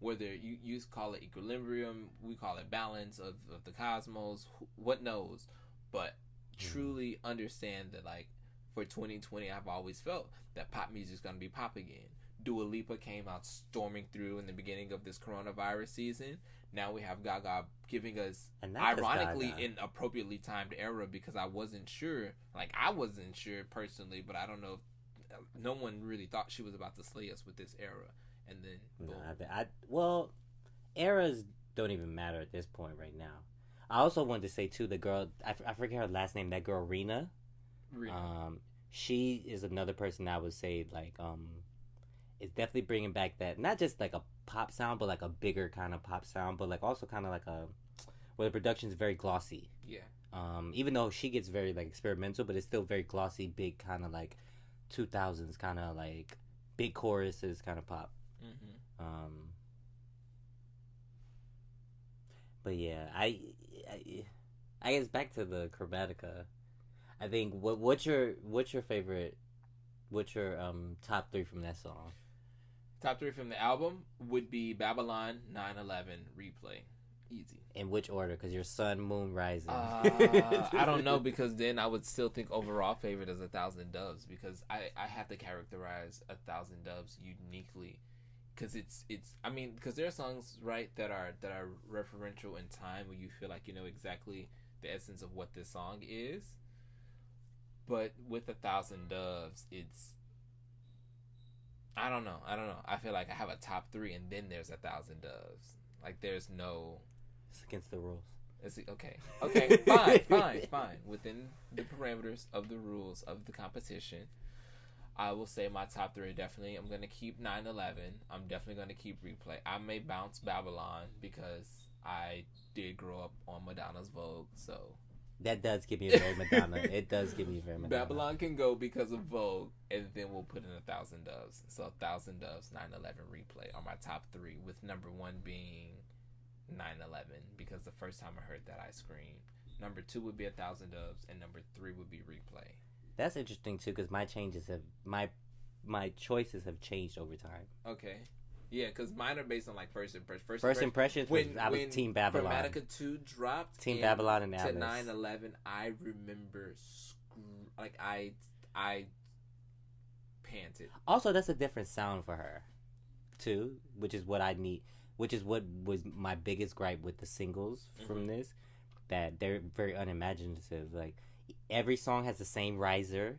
whether you call it equilibrium, we call it balance of the cosmos, what knows, but truly understand that, like, for 2020, I've always felt that pop music is going to be pop again. Dua Lipa came out storming through in the beginning of this coronavirus season. Now we have Gaga giving us, ironically, an appropriately timed era, because I wasn't sure personally, but I don't know if no one really thought she was about to slay us with this era. And then, boom. Eras don't even matter at this point right now. I also wanted to say, too, the girl, I forget her last name, that girl, Rina. She is another person I would say, like, is definitely bringing back that, not just like a pop sound, but like a bigger kind of pop sound, but like also kind of like where the production is very glossy. Yeah. Even though she gets very like experimental, but it's still very glossy, big kind of like 2000s kind of like big choruses kind of pop. Mm-hmm. But yeah, I guess back to the Chromatica. I think what's your favorite? What's your top 3 from that song? Top 3 from the album would be Babylon, 9/11, Replay. Easy. In which order? Because your Sun, Moon, Rising. I don't know, because then I would still think overall favorite is 1,000 Doves, because I have to characterize 1,000 Doves uniquely, because because there are songs, right, that are referential in time, where you feel like you know exactly the essence of what this song is. But with 1,000 Doves, it's I don't know. I feel like I have a top 3, and then there's 1,000 Doves. Like there's no. It's against the rules. Okay. Fine. Within the parameters of the rules of the competition, I will say my top 3 are definitely. I'm gonna keep 9/11. I'm definitely gonna keep Replay. I may bounce Babylon because I did grow up on Madonna's Vogue, so. That does give me a very Madonna. It does give me a very Madonna. Babylon can go because of Vogue, and then we'll put in 1,000 Doves. So 1,000 Doves, 9/11 Replay are my top 3, with number 1 being 9/11 because the first time I heard that I screamed. Number 2 would be 1,000 Doves, and number 3 would be Replay. That's interesting too, because my choices have changed over time. Okay. Yeah, because mine are based on like first impression. First impressions. I was Team Babylon. Chromatica 2 dropped. Team Babylon and Alice. To 9/11, I remember I panted. Also, that's a different sound for her, too, which is what I need. Which is what was my biggest gripe with the singles from this, that they're very unimaginative. Like every song has the same riser.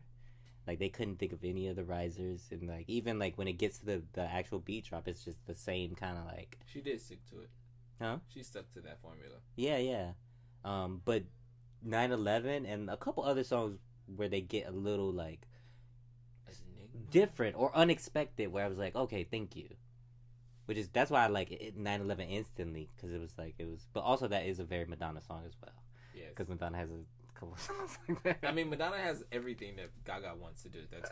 Like they couldn't think of any of the risers, and like even like when it gets to the actual beat drop, it's just the same kind of like. She did stick to it. Huh? She stuck to that formula. Yeah. But 9/11 and a couple other songs where they get a little like different or unexpected, where I was like, okay, thank you. That's why I like 9/11 instantly, because it was. But also that is a very Madonna song as well. Yes. Because Madonna has a couple of songs like that. I mean, Madonna has everything that Gaga wants to do. That's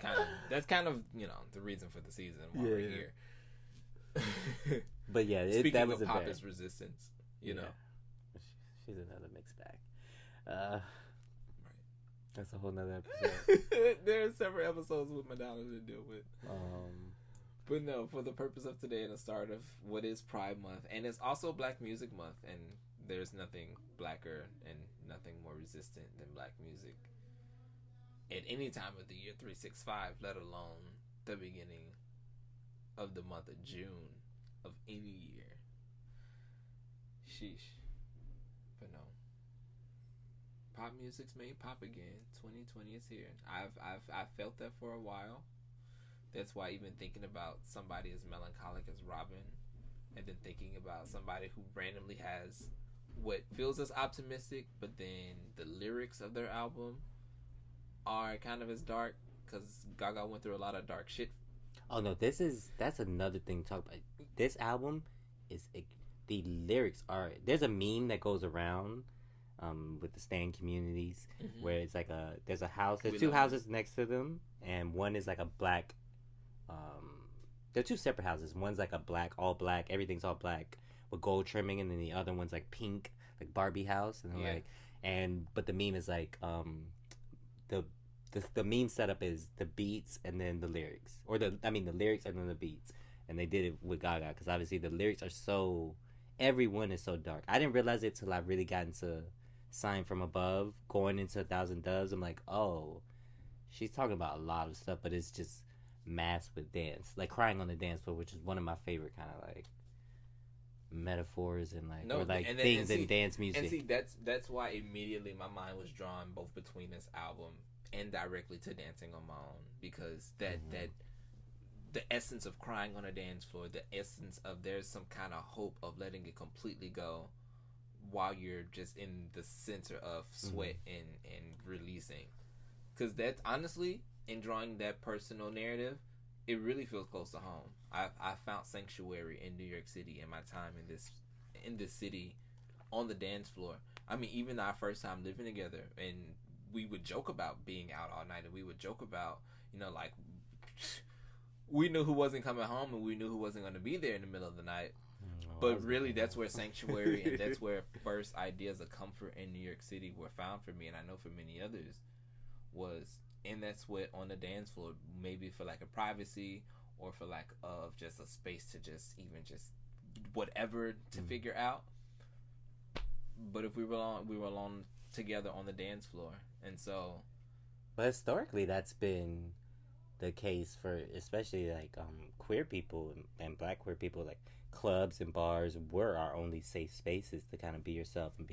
kind of the reason for the season why we're here. But yeah, speaking that was of pop is resistance. You know, she's another mixed bag. Right. That's a whole nother episode. There are several episodes with Madonna to deal with. But no, for the purpose of today and the start of what is Pride Month, and it's also Black Music Month, and there's nothing blacker and nothing more resistant than black music at any time of the year 365, let alone the beginning of the month of June of any year. Sheesh. But no. Pop music's made pop again. 2020 is here. I've felt that for a while. That's why even thinking about somebody as melancholic as Robin, and then thinking about somebody who randomly has what feels as optimistic, but then the lyrics of their album are kind of as dark, because Gaga went through a lot of dark shit. Oh no, that's another thing to talk about. This album the lyrics are. There's a meme that goes around with the stan communities where it's like there's a house. There's two houses next to them, and one is like a black. They're two separate houses. One's like a black, all black, everything's all black with gold trimming, and then the other one's like pink, like Barbie house, and but the meme is like the meme setup is the beats and then the lyrics, or the lyrics and then the beats, and they did it with Gaga because obviously the lyrics are everyone is so dark. I didn't realize it till I really got into Sign from Above, going into 1,000 Doves. I'm like, oh, she's talking about a lot of stuff, but it's just masked with dance, like crying on the dance floor, which is one of my favorite kind of like metaphors and like things in dance music. And see, that's why immediately my mind was drawn both between this album and directly to Dancing on My Own, because that the essence of crying on a dance floor, the essence of there's some kind of hope of letting it completely go while you're just in the center of sweat and releasing. Because that's honestly, in drawing that personal narrative, it really feels close to home. I found sanctuary in New York City in my time in this city on the dance floor. I mean, even our first time living together, and we would joke about being out all night, and we would joke about, like, we knew who wasn't coming home, and we knew who wasn't going to be there in the middle of the night. But really, that's where sanctuary and that's where first ideas of comfort in New York City were found for me, and I know for many others, was in that sweat on the dance floor, maybe for like a privacy or for like of just a space to just whatever to figure out. But if we were alone together on the dance floor, and so. But historically, that's been the case for especially like queer people and black queer people. Like clubs and bars were our only safe spaces to kind of be yourself and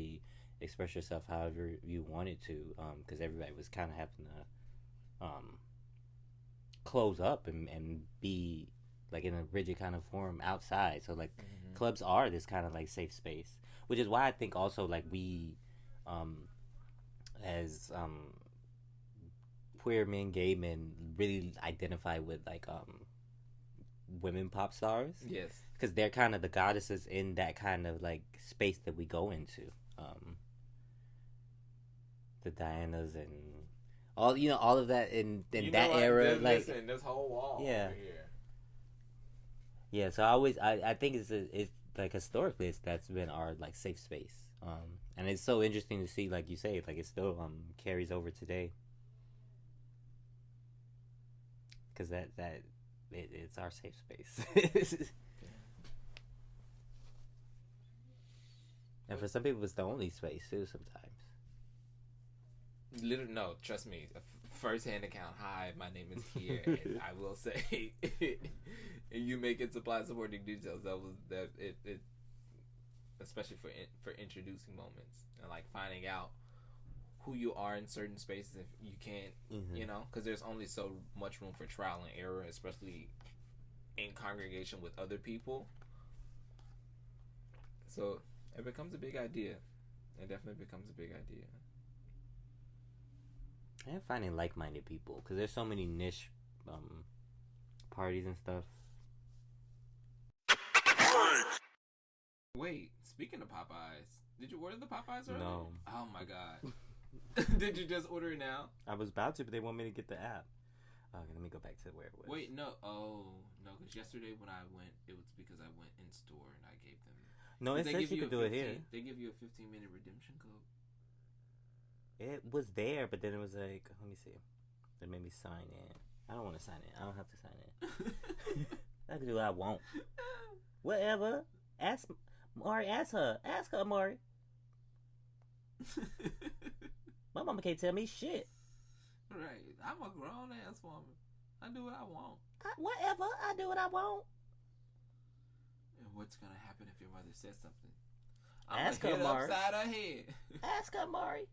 express yourself however you wanted to, because everybody was kind of having close up and be like in a rigid kind of form outside. So like clubs are this kind of like safe space, which is why I think also like we as queer men, gay men really identify with like women pop stars. Yes, because they're kind of the goddesses in that kind of like space that we go into. The Dianas and all, you know, all of that in that era. Like, listen, this whole wall over here. Yeah, so I think it's like historically that's been our like safe space. And it's so interesting to see, like you say, like it still carries over today. Because it's our safe space. And for some people, it's the only space too. Sometimes. Literally, no. Trust me. First-hand account. Hi, my name is here, and I will say, and you make it supply supporting details. It especially for introducing moments and like finding out who you are in certain spaces if you can't, you know, because there's only so much room for trial and error, especially in congregation with other people. So it becomes a big idea. It definitely becomes a big idea. And finding like-minded people, because there's so many niche parties and stuff. Wait, speaking of Popeyes, did you order the Popeyes earlier? No. Oh my god. Did you just order it now? I was about to, but they want me to get the app. Okay, let me go back to where it was. Wait, no. Oh, no, because yesterday when I went, it was because I went in store and I gave them. No, it says you could do it here. They give you a 15-minute redemption code. It was there, but then it was like, let me see. They made me sign in. I don't want to sign in. I don't have to sign in. I can do what I want. Whatever. Ask Mari. Ask her, Mari. My mama can't tell me shit. Right. I'm a grown ass woman. I do what I want. Whatever. I do what I want. And what's gonna happen if your mother says something? Ask her, Mari. Upside her head. Ask her, Mari.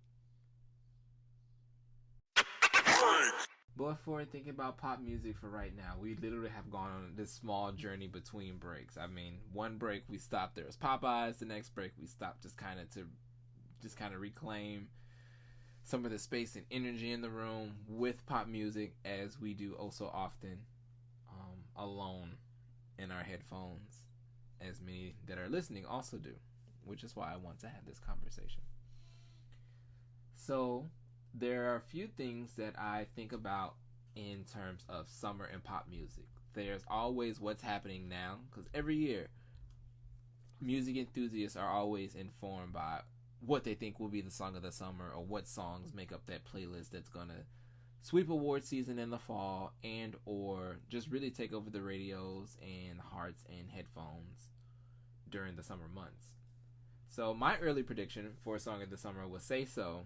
But for thinking about pop music for right now, we literally have gone on this small journey between breaks. I mean, one break we stopped, there was Popeyes. The next break we stopped just kind of reclaim some of the space and energy in the room with pop music, as we do oh so often alone in our headphones, as many that are listening also do, which is why I want to have this conversation. So there are a few things that I think about in terms of summer and pop music. There's always what's happening now, because every year music enthusiasts are always informed by what they think will be the song of the summer, or what songs make up that playlist that's gonna sweep award season in the fall, and or just really take over the radios and hearts and headphones during the summer months. So my early prediction for song of the summer was Say So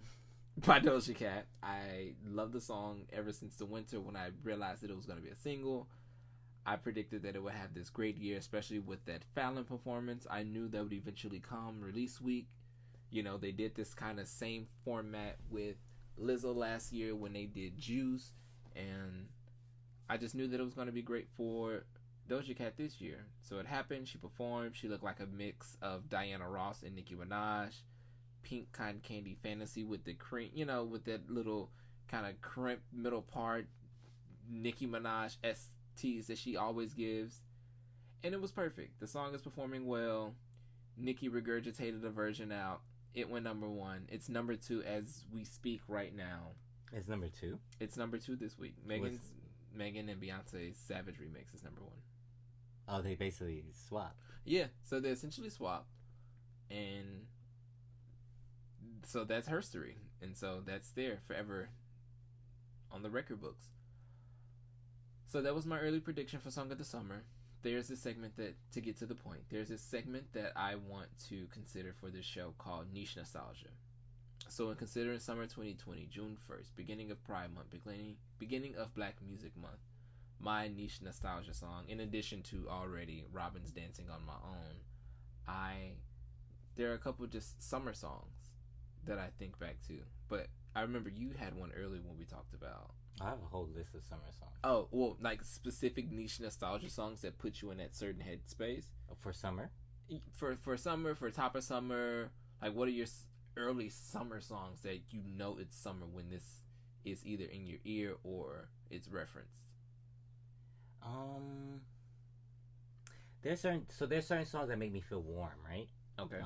by Doja Cat. I love the song ever since the winter when I realized that it was going to be a single. I predicted that it would have this great year, especially with that Fallon performance. I knew that would eventually come release week. You know, they did this kind of same format with Lizzo last year when they did Juice, and I just knew that it was going to be great for Doja Cat this year. So it happened. She performed. She looked like a mix of Diana Ross and Nicki Minaj. Pink cotton candy fantasy with the cream, you know, with that little kind of crimp middle part, Nicki Minaj STs that she always gives. And it was perfect. The song is performing well. Nicki regurgitated a version out. It went number 1. It's number 2 as we speak right now. It's number 2? It's number 2 this week. Megan and Beyonce's Savage remix is number 1. Oh, they basically swapped. Yeah, so they essentially swapped. And so that's history. And so that's there forever on the record books. So that was my early prediction for Song of the Summer. There's a segment that, to get to the point, there's a segment that I want to consider for this show called Niche Nostalgia. So in considering summer 2020, June 1st, beginning of Pride Month, beginning of Black Music Month, my niche nostalgia song, in addition to already Robin's Dancing on My Own, there are a couple just summer songs that I think back to. But I remember you had one earlier when we talked about I have a whole list of summer songs. Oh, well, like specific niche nostalgia songs that put you in that certain headspace For summer. For summer, for top of summer. Like, what are your early summer songs that you know it's summer when this is either in your ear or it's referenced? There's certain songs that make me feel warm, right? Okay.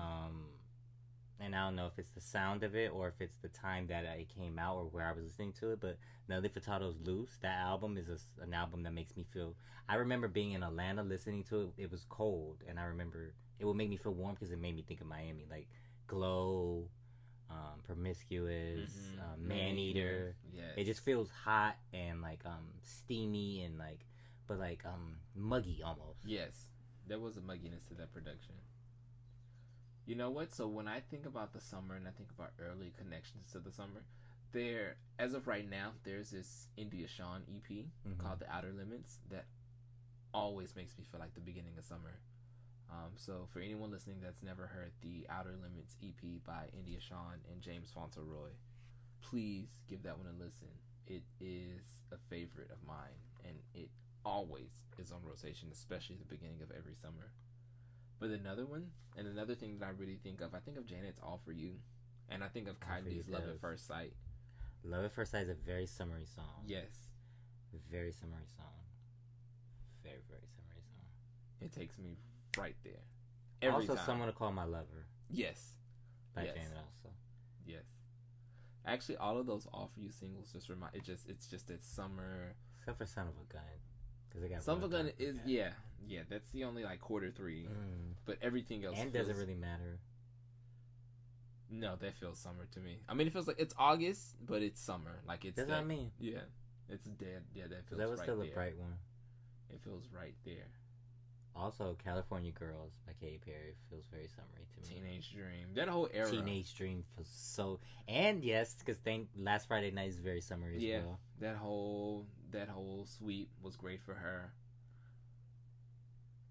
And I don't know if it's the sound of it or if it's the time that it came out or where I was listening to it. But Nelly Furtado's "Loose," that album is an album that makes me feel. I remember being in Atlanta listening to it. It was cold, and I remember it would make me feel warm because it made me think of Miami, like "Glow," "Promiscuous," "Man Eater." Yes. It just feels hot and like steamy and like, but like muggy almost. Yes, there was a mugginess to that production. You know what? So when I think about the summer and I think about early connections to the summer, there, as of right now, there's this India Shawn EP called The Outer Limits that always makes me feel like the beginning of summer. So for anyone listening that's never heard the Outer Limits EP by India Shawn and James Fauntleroy, please give that one a listen. It is a favorite of mine, and it always is on rotation, especially at the beginning of every summer. But another one, and another thing that I really think of Janet's All For You. And I think of Kylie's Love at First Sight. Love at First Sight is a very summery song. Yes. Very summery song. Very, very summery song. It takes me right there. Every time. Someone to Call My Lover. Yes. By Janet also. Yes. Actually, all of those All For You singles just remind, it's just that summer. Except for Son of a Gun. Son of a Gun is, yeah, that's the only like quarter three, but everything else and doesn't really matter. No, that feels summer to me. I mean, it feels like it's August, but it's summer. Like it's. That's what I mean. Yeah, it's dead. Yeah, that feels. That was right still there. a bright one. It feels right there. Also, California Girls by Katy Perry feels very summery to me. Teenage Dream, that whole era. Teenage Dream feels so, and yes, because last Friday night is very summery as well. That whole suite was great for her.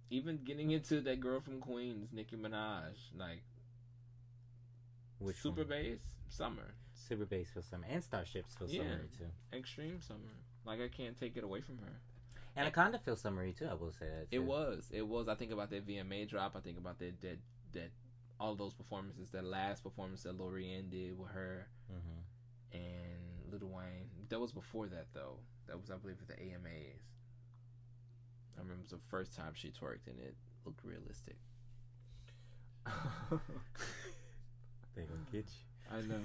Even getting into that girl from Queens, Nicki Minaj, like Super Bass, summer. Super Bass feels summer, and Starships feels summery too. Extreme summer. Like, I can't take it away from her. Anaconda feels summery too. I will say that. Too. It was. I think about that VMA drop. I think about that all those performances. That last performance that Lorianne did with her and Lil Wayne. That was before that though. That was, I believe, at the AMAs. I remember it was the first time she twerked and it looked realistic. They gonna get you. I know.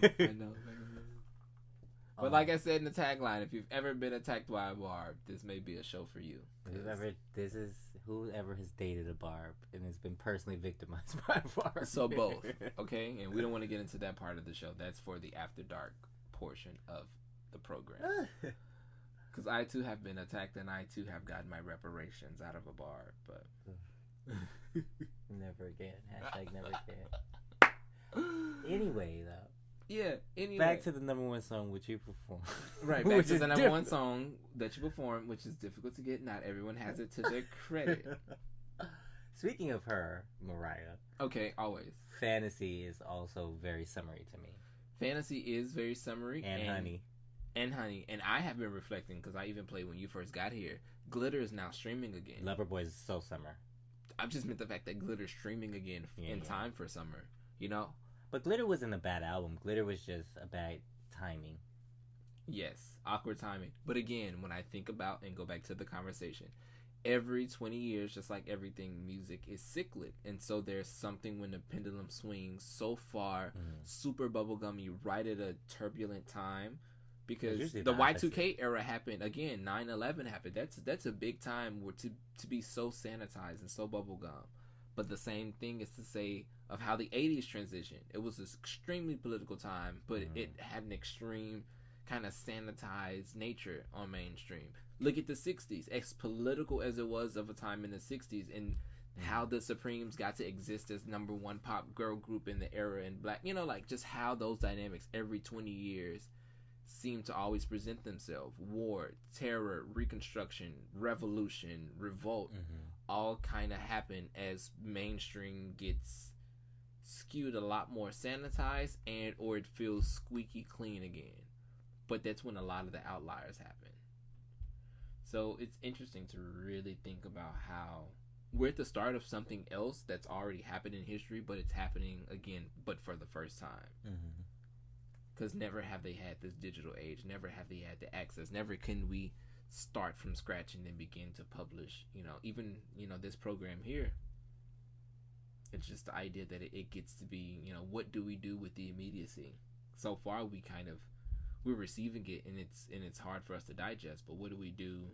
But like I said in the tagline, if you've ever been attacked by a barb, this may be a show for you. This is whoever has dated a barb and has been personally victimized by a barb. So both, okay? And we don't want to get into that part of the show. That's for the After Dark portion of the program. Because I too have been attacked and I too have gotten my reparations out of a barb. But never again. # never again. Anyway, though. Yeah, anyway. Back to the number one song which you perform. Right, back to the number one song that you perform, which is difficult to get. Not everyone has it to their credit. Speaking of her, Mariah. Okay, always. Fantasy is also very summery to me. Fantasy is very summery. And Honey. And Honey. And I have been reflecting, because I even played when you first got here. Glitter is now streaming again. Loverboy is so summer. I've just meant the fact that Glitter's streaming again in time for summer. You know? But Glitter wasn't a bad album. Glitter was just a bad timing. Yes, awkward timing. But again, when I think about and go back to the conversation, every 20 years, just like everything, music is cyclic. And so there's something when the pendulum swings so far, super bubblegummy, right at a turbulent time. Because the Y2K era happened, again, 9/11 happened. That's a big time where to be so sanitized and so bubblegum. But the same thing is to say of how the 80s transitioned. It was an extremely political time, but it had an extreme kind of sanitized nature on mainstream. Look at the 60s, as political as it was of a time in the 60s, and how the Supremes got to exist as number one pop girl group in the era in black. You know, like just how those dynamics every 20 years seem to always present themselves. War, terror, reconstruction, revolution, revolt, all kind of happen as mainstream gets skewed a lot more sanitized, and or it feels squeaky clean again. But that's when a lot of the outliers happen. So it's interesting to really think about how we're at the start of something else that's already happened in history, but it's happening again, but for the first time. Because never have they had this digital age, never have they had the access, never can we start from scratch and then begin to publish, even, this program here. It's just the idea that it gets to be, what do we do with the immediacy? So far, we're receiving it, and it's hard for us to digest. But what do we do?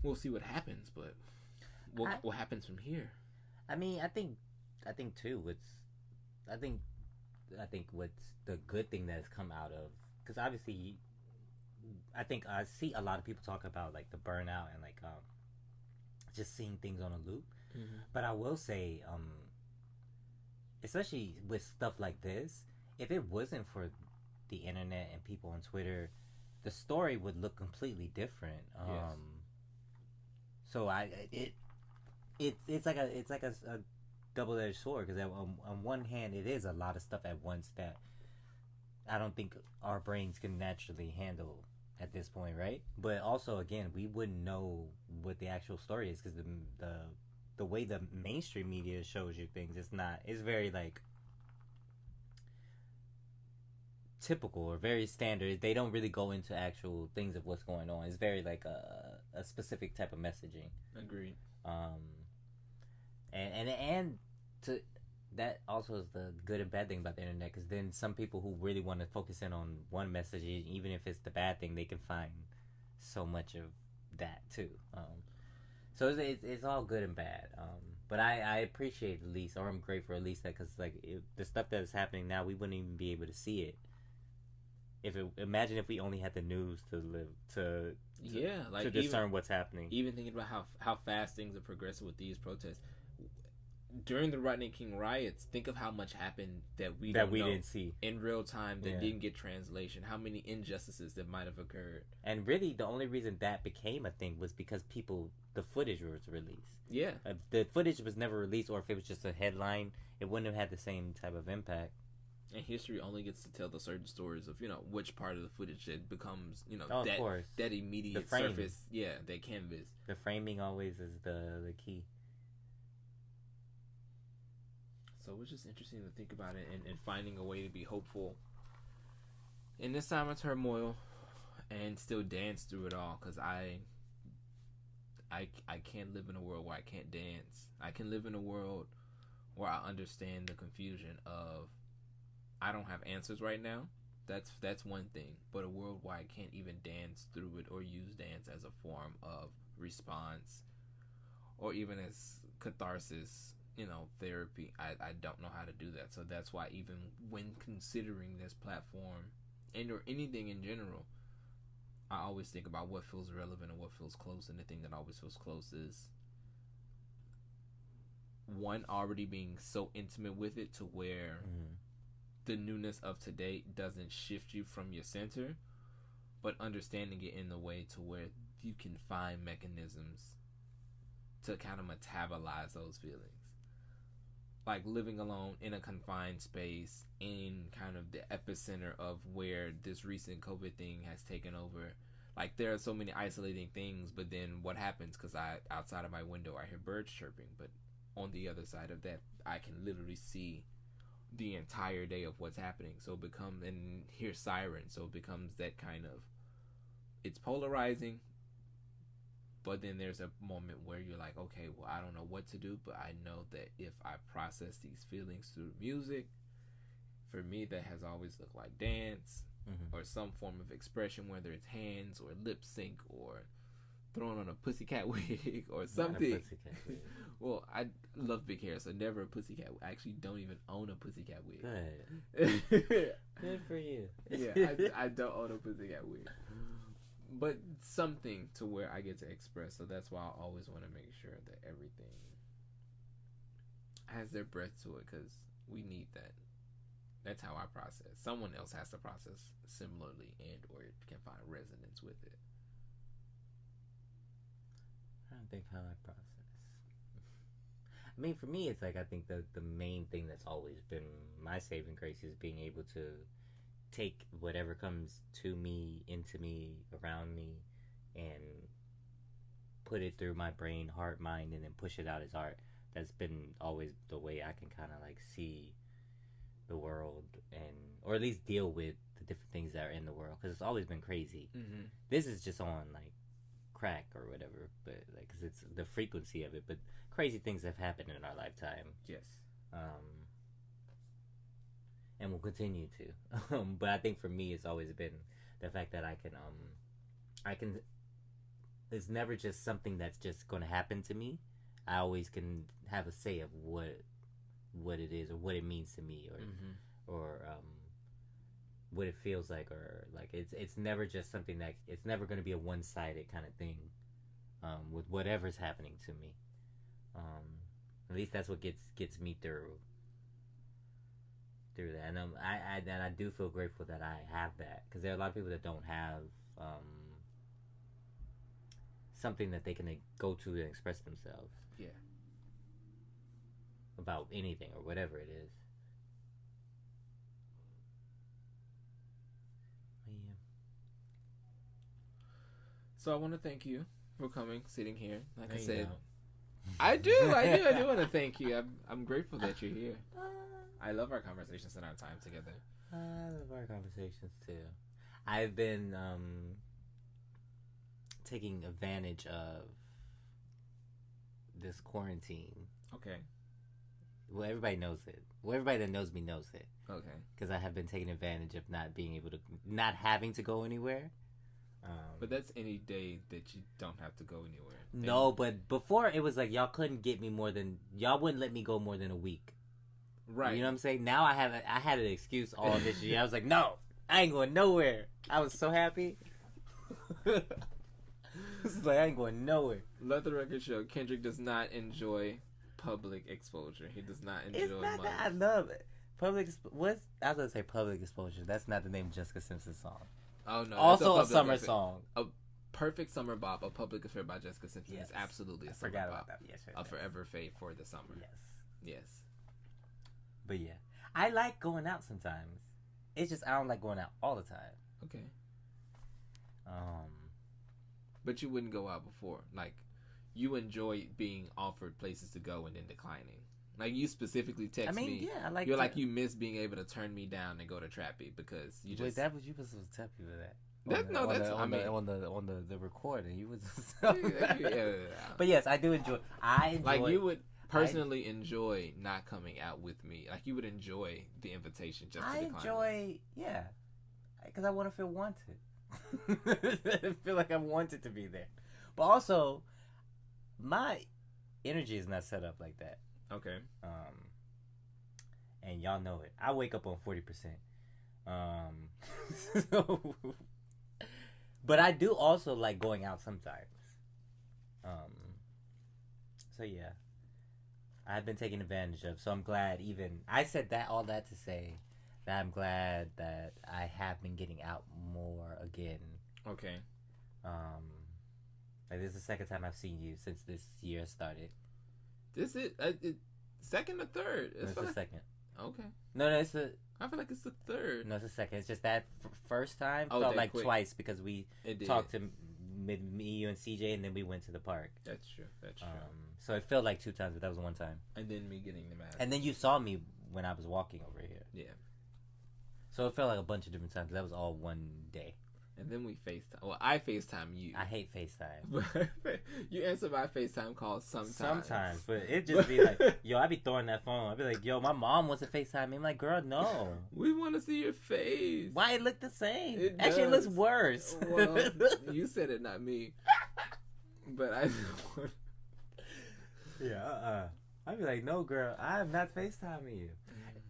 We'll see what happens, but what happens from here? I mean, I think too. I think what's the good thing that's come out of, because obviously, I think I see a lot of people talk about like the burnout and like just seeing things on a loop. But I will say, especially with stuff like this, if it wasn't for the internet and people on Twitter, the story would look completely different. Yes. So it's like a double-edged sword, because on one hand it is a lot of stuff at once that I don't think our brains can naturally handle at this point, right? But also, again, we wouldn't know what the actual story is, because the way the mainstream media shows you things, it's very like typical or very standard. They don't really go into actual things of what's going on. It's very like a specific type of messaging. Agreed. And to that also is the good and bad thing about the internet, because then some people who really want to focus in on one message, even if it's the bad thing, they can find so much of that too. So it's all good and bad. But I appreciate at least, or I'm grateful at least, that, because like the stuff that is happening now, we wouldn't even be able to see it. Imagine if we only had the news to discern what's happening. Even thinking about how fast things are progressing with these protests. During the Rodney King riots, think of how much happened that we didn't see in real time, that didn't get translation. How many injustices that might have occurred. And really, the only reason that became a thing was because the footage was released. Yeah. If the footage was never released, or if it was just a headline, it wouldn't have had the same type of impact. And history only gets to tell the certain stories of, which part of the footage that becomes, that immediate surface. Yeah, that canvas. The framing always is the key. So it's just interesting to think about it and finding a way to be hopeful in this time of turmoil and still dance through it all, because I can't live in a world where I can't dance. I can live in a world where I understand the confusion of I don't have answers right now. That's one thing. But a world where I can't even dance through it or use dance as a form of response or even as catharsis, therapy. I don't know how to do that. So that's why even when considering this platform or anything in general, I always think about what feels relevant and what feels close. And the thing that always feels close is one, already being so intimate with it to where the newness of today doesn't shift you from your center, but understanding it in the way to where you can find mechanisms to kind of metabolize those feelings. Like living alone in a confined space in kind of the epicenter of where this recent COVID thing has taken over. Like there are so many isolating things, but then what happens? Because outside of my window, I hear birds chirping, but on the other side of that, I can literally see the entire day of what's happening. So it becomes, and hear sirens. So it becomes that kind of, it's polarizing. But then there's a moment where you're like, okay, well, I don't know what to do, but I know that if I process these feelings through music, for me, that has always looked like dance or some form of expression, whether it's hands or lip sync or throwing on a pussycat wig or something. Not a pussycat wig. Well, I love big hair, so never a pussycat wig. I actually don't even own a pussycat wig. Good. Good for you. Yeah, I don't own a pussycat wig. But something to where I get to express. So that's why I always want to make sure that everything has their breath to it, because we need that. That's how I process. Someone else has to process similarly and or it can find resonance with it. I don't think how I process. I mean, for me, it's like I think the main thing that's always been my saving grace is being able to take whatever comes to me, into me, around me, and put it through my brain, heart, mind, and then push it out as art. That's been always the way I can kind of like see the world, and or at least deal with the different things that are in the world, because it's always been crazy. This is just on like crack or whatever, but like, cause it's the frequency of it, but crazy things have happened in our lifetime. Yes. And will continue to. But I think for me, it's always been the fact that I can. It's never just something that's just going to happen to me. I always can have a say of what it is, or what it means to me, or what it feels like, or like it's never just something that, it's never going to be a one-sided kind of thing with whatever's happening to me. At least that's what gets me through that, and I do feel grateful that I have that, because there are a lot of people that don't have something that they can go to and express themselves. Yeah. About anything or whatever it is. Yeah. So I want to thank you for coming, sitting here. Like There I you said, go. I do want to thank you. I'm grateful that you're here. I love our conversations and our time together. I love our conversations too. I've been taking advantage of this quarantine. Okay. Well, everybody knows it. Well, everybody that knows me knows it. Okay. Because I have been taking advantage of not having to go anywhere. But that's any day that you don't have to go anywhere. No, but before it was like y'all wouldn't let me go more than a week. Right. You know what I'm saying? Now I had an excuse all this year. I was like, no, I ain't going nowhere. I was so happy. It's like, I ain't going nowhere. Let the record show, Kendrick does not enjoy public exposure. He does not enjoy It's not that I love it. I was gonna say public exposure. That's not the name of Jessica Simpson's song. Oh no. Also a summer song. A perfect summer bop, A Public Affair by Jessica Simpson is absolutely a summer forgot bop. about that. Yes, A forever fave for the summer. Yes. But yeah, I like going out sometimes. It's just I don't like going out all the time. Okay. But you wouldn't go out before. Like, you enjoy being offered places to go and then declining. Like, you specifically text me. Yeah, I like. You're like, you miss being able to turn me down and go to Trappy because you just. Wait, that was you was supposed to tell people that. On the recording. You was. Yeah. But yes, I do enjoy. Like, you would personally enjoy not coming out with me. Like, you would enjoy the invitation just to decline. Because I want to feel wanted. I feel like I wanted to be there, but also my energy is not set up like that. Okay. And y'all know it. I wake up on 40%. So, but I do also like going out sometimes. So yeah, I've been taking advantage of. So I'm glad. Even I said all that to say that I'm glad that I have been getting out more again. Okay. Like, this is the second time I've seen you since this year started. This is second or third? It's the second. Okay. No, it's the. I feel like it's the third. No, it's the second. It's just that first time felt like quick. Twice because we talked to me, you, and CJ, and then we went to the park. That's true. So it felt like 2 times, but that was 1 time. And then me getting the mask. And then you saw me when I was walking over here. Yeah. So it felt like a bunch of different times. That was all one day. And then we FaceTime. Well, I FaceTime you. I hate FaceTime. You answer my FaceTime calls sometimes. Sometimes, but it just be like, yo, I be throwing that phone. I be like, yo, my mom wants to FaceTime me. I'm like, girl, no. We want to see your face. Why it look the same? It Actually, it looks worse. Well, you said it, not me. But I. Yeah. I'd be like, no, girl, I am not FaceTiming you.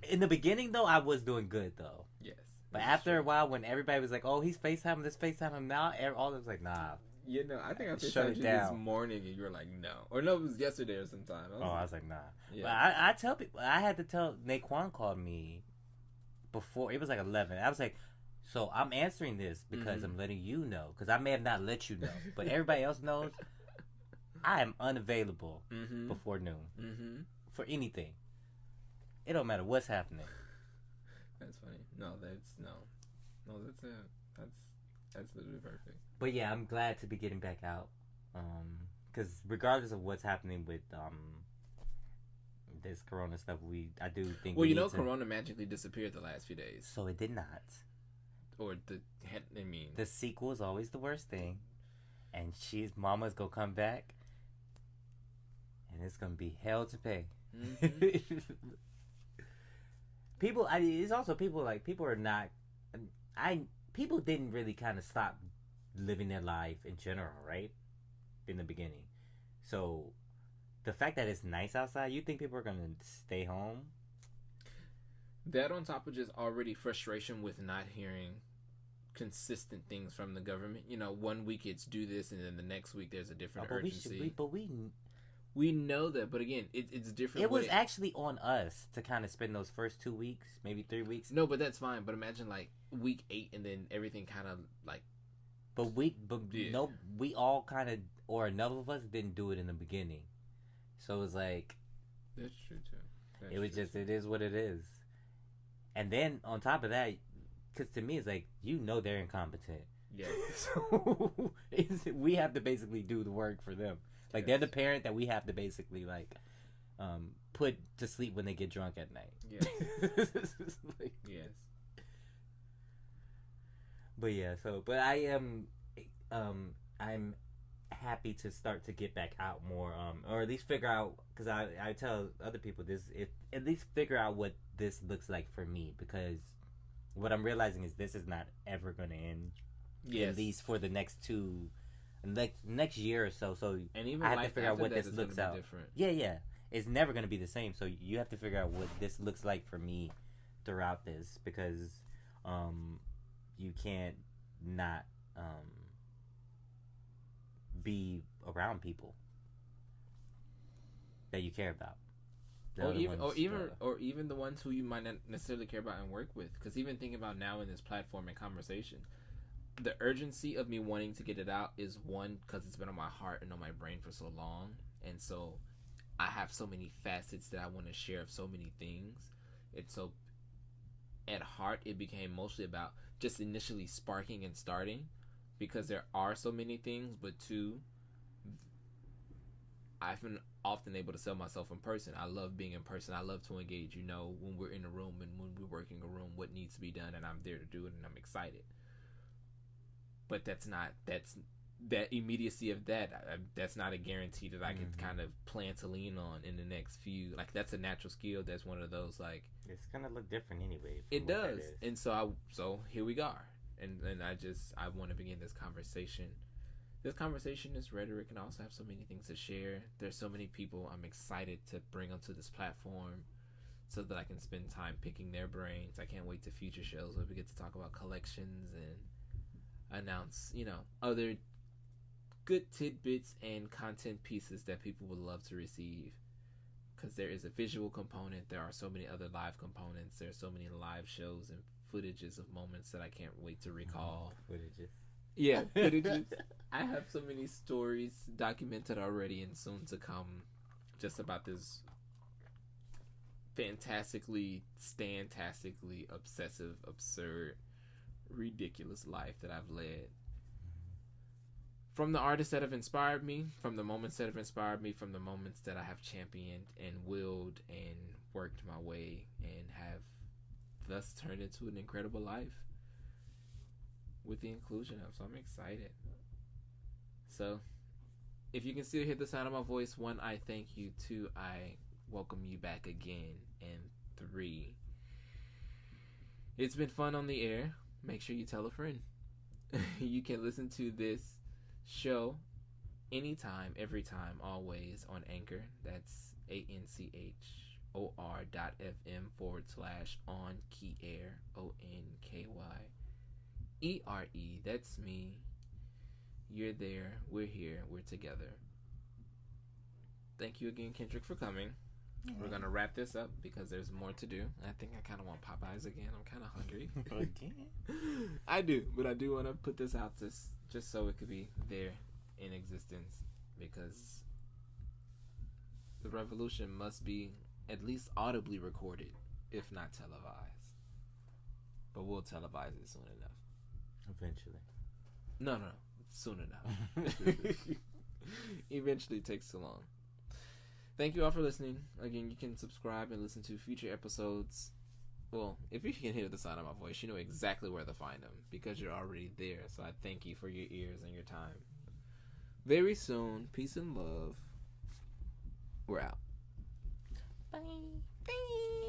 In the beginning, though, I was doing good, though. Yes. But after a while, when everybody was like, oh, he's FaceTiming, let's FaceTime him now, all of them was like, nah. You know, I think I FaceTimed you this morning, and you were like, no. Or no, it was yesterday or sometime. I was like, nah. Yeah. But I tell people, I had to tell, Naquan called me before, it was like 11. I was like, so I'm answering this because I'm letting you know, because I may have not let you know, but everybody else knows I am unavailable before noon for anything. It don't matter what's happening. That's funny. No, that's it. That's literally perfect. But yeah, I'm glad to be getting back out. Because regardless of what's happening with this Corona stuff, I do think. Well, Corona magically disappeared the last few days. So it did not. Or the sequel is always the worst thing, and Mama's gonna come back, and it's gonna be hell to pay. Mm-hmm. People are not. People didn't really kind of stop living their life in general, right? In the beginning. So the fact that it's nice outside, you think people are going to stay home? That on top of just already frustration with not hearing consistent things from the government. 1 week it's do this, and then the next week there's a different urgency. We know that, but again, it's different. It was actually on us to kind of spend those first 2 weeks, maybe 3 weeks. No, but that's fine. But imagine like week 8, and then everything kind of like. No, we all kind of, or enough of us didn't do it in the beginning, so it was like. That's true too. It is what it is, and then on top of that, because to me it's like they're incompetent. Yeah. So we have to basically do the work for them. Like they're the parent that we have to basically like put to sleep when they get drunk at night. Yes. Yes. But yeah, but I am I'm happy to start to get back out more, or at least figure out, because I tell other people this, at least figure out what this looks like for me, because what I'm realizing is this is not ever going to end. Yes. At least for the next next year or so. So and even I have to figure out what this looks out. Different. Yeah. It's never going to be the same. So you have to figure out what this looks like for me throughout this, because you can't not be around people that you care about. Or even the ones who you might not necessarily care about and work with. Because even thinking about now in this platform and conversation, the urgency of me wanting to get it out is one, because it's been on my heart and on my brain for so long, and so I have so many facets that I want to share of so many things. And so at heart it became mostly about just initially sparking and starting, because there are so many things, but two, I've been often able to sell myself in person. I love being in person. I love to engage, when we're in a room and when we're working a room, what needs to be done, and I'm there to do it, and I'm excited. But that's that immediacy of that's not a guarantee that I can kind of plan to lean on in the next few. Like, that's a natural skill. That's one of those, like, it's gonna look different anyway. It does, and so here we are, and I want to begin this conversation. This conversation is rhetoric, and I also have so many things to share. There's so many people I'm excited to bring onto this platform, so that I can spend time picking their brains. I can't wait to future shows where we get to talk about collections and announce, other good tidbits and content pieces that people would love to receive. Because there is a visual component. There are so many other live components. There are so many live shows and footages of moments that I can't wait to recall. Footages. Yeah, footages. I have so many stories documented already and soon to come, just about this fantastically, obsessive, absurd, ridiculous life that I've led. From the artists that have inspired me, from the moments that have inspired me, from the moments that I have championed and willed and worked my way and have thus turned into an incredible life with the inclusion of. So I'm excited. So if you can still hear the sound of my voice, 1, I thank you. 2, I welcome you back again. And 3, it's been fun on the air. Make sure you tell a friend. You can listen to this show anytime, every time, always on Anchor. That's anchor.fm/on key-heir, ONKYERE. That's me. You're there. We're here. We're together. Thank you again, Kendrick, for coming. We're going to wrap this up because there's more to do. I think I kind of want Popeyes again. I'm kind of hungry. Again? I do, but I do want to put this out just so it could be there in existence, because the revolution must be at least audibly recorded, if not televised. But we'll televise it soon enough. Eventually. No. Soon enough. Eventually takes too long. Thank you all for listening. Again, you can subscribe and listen to future episodes. Well, if you can hear the sound of my voice, you know exactly where to find them because you're already there. So I thank you for your ears and your time. Very soon, peace and love. We're out. Bye. Bye.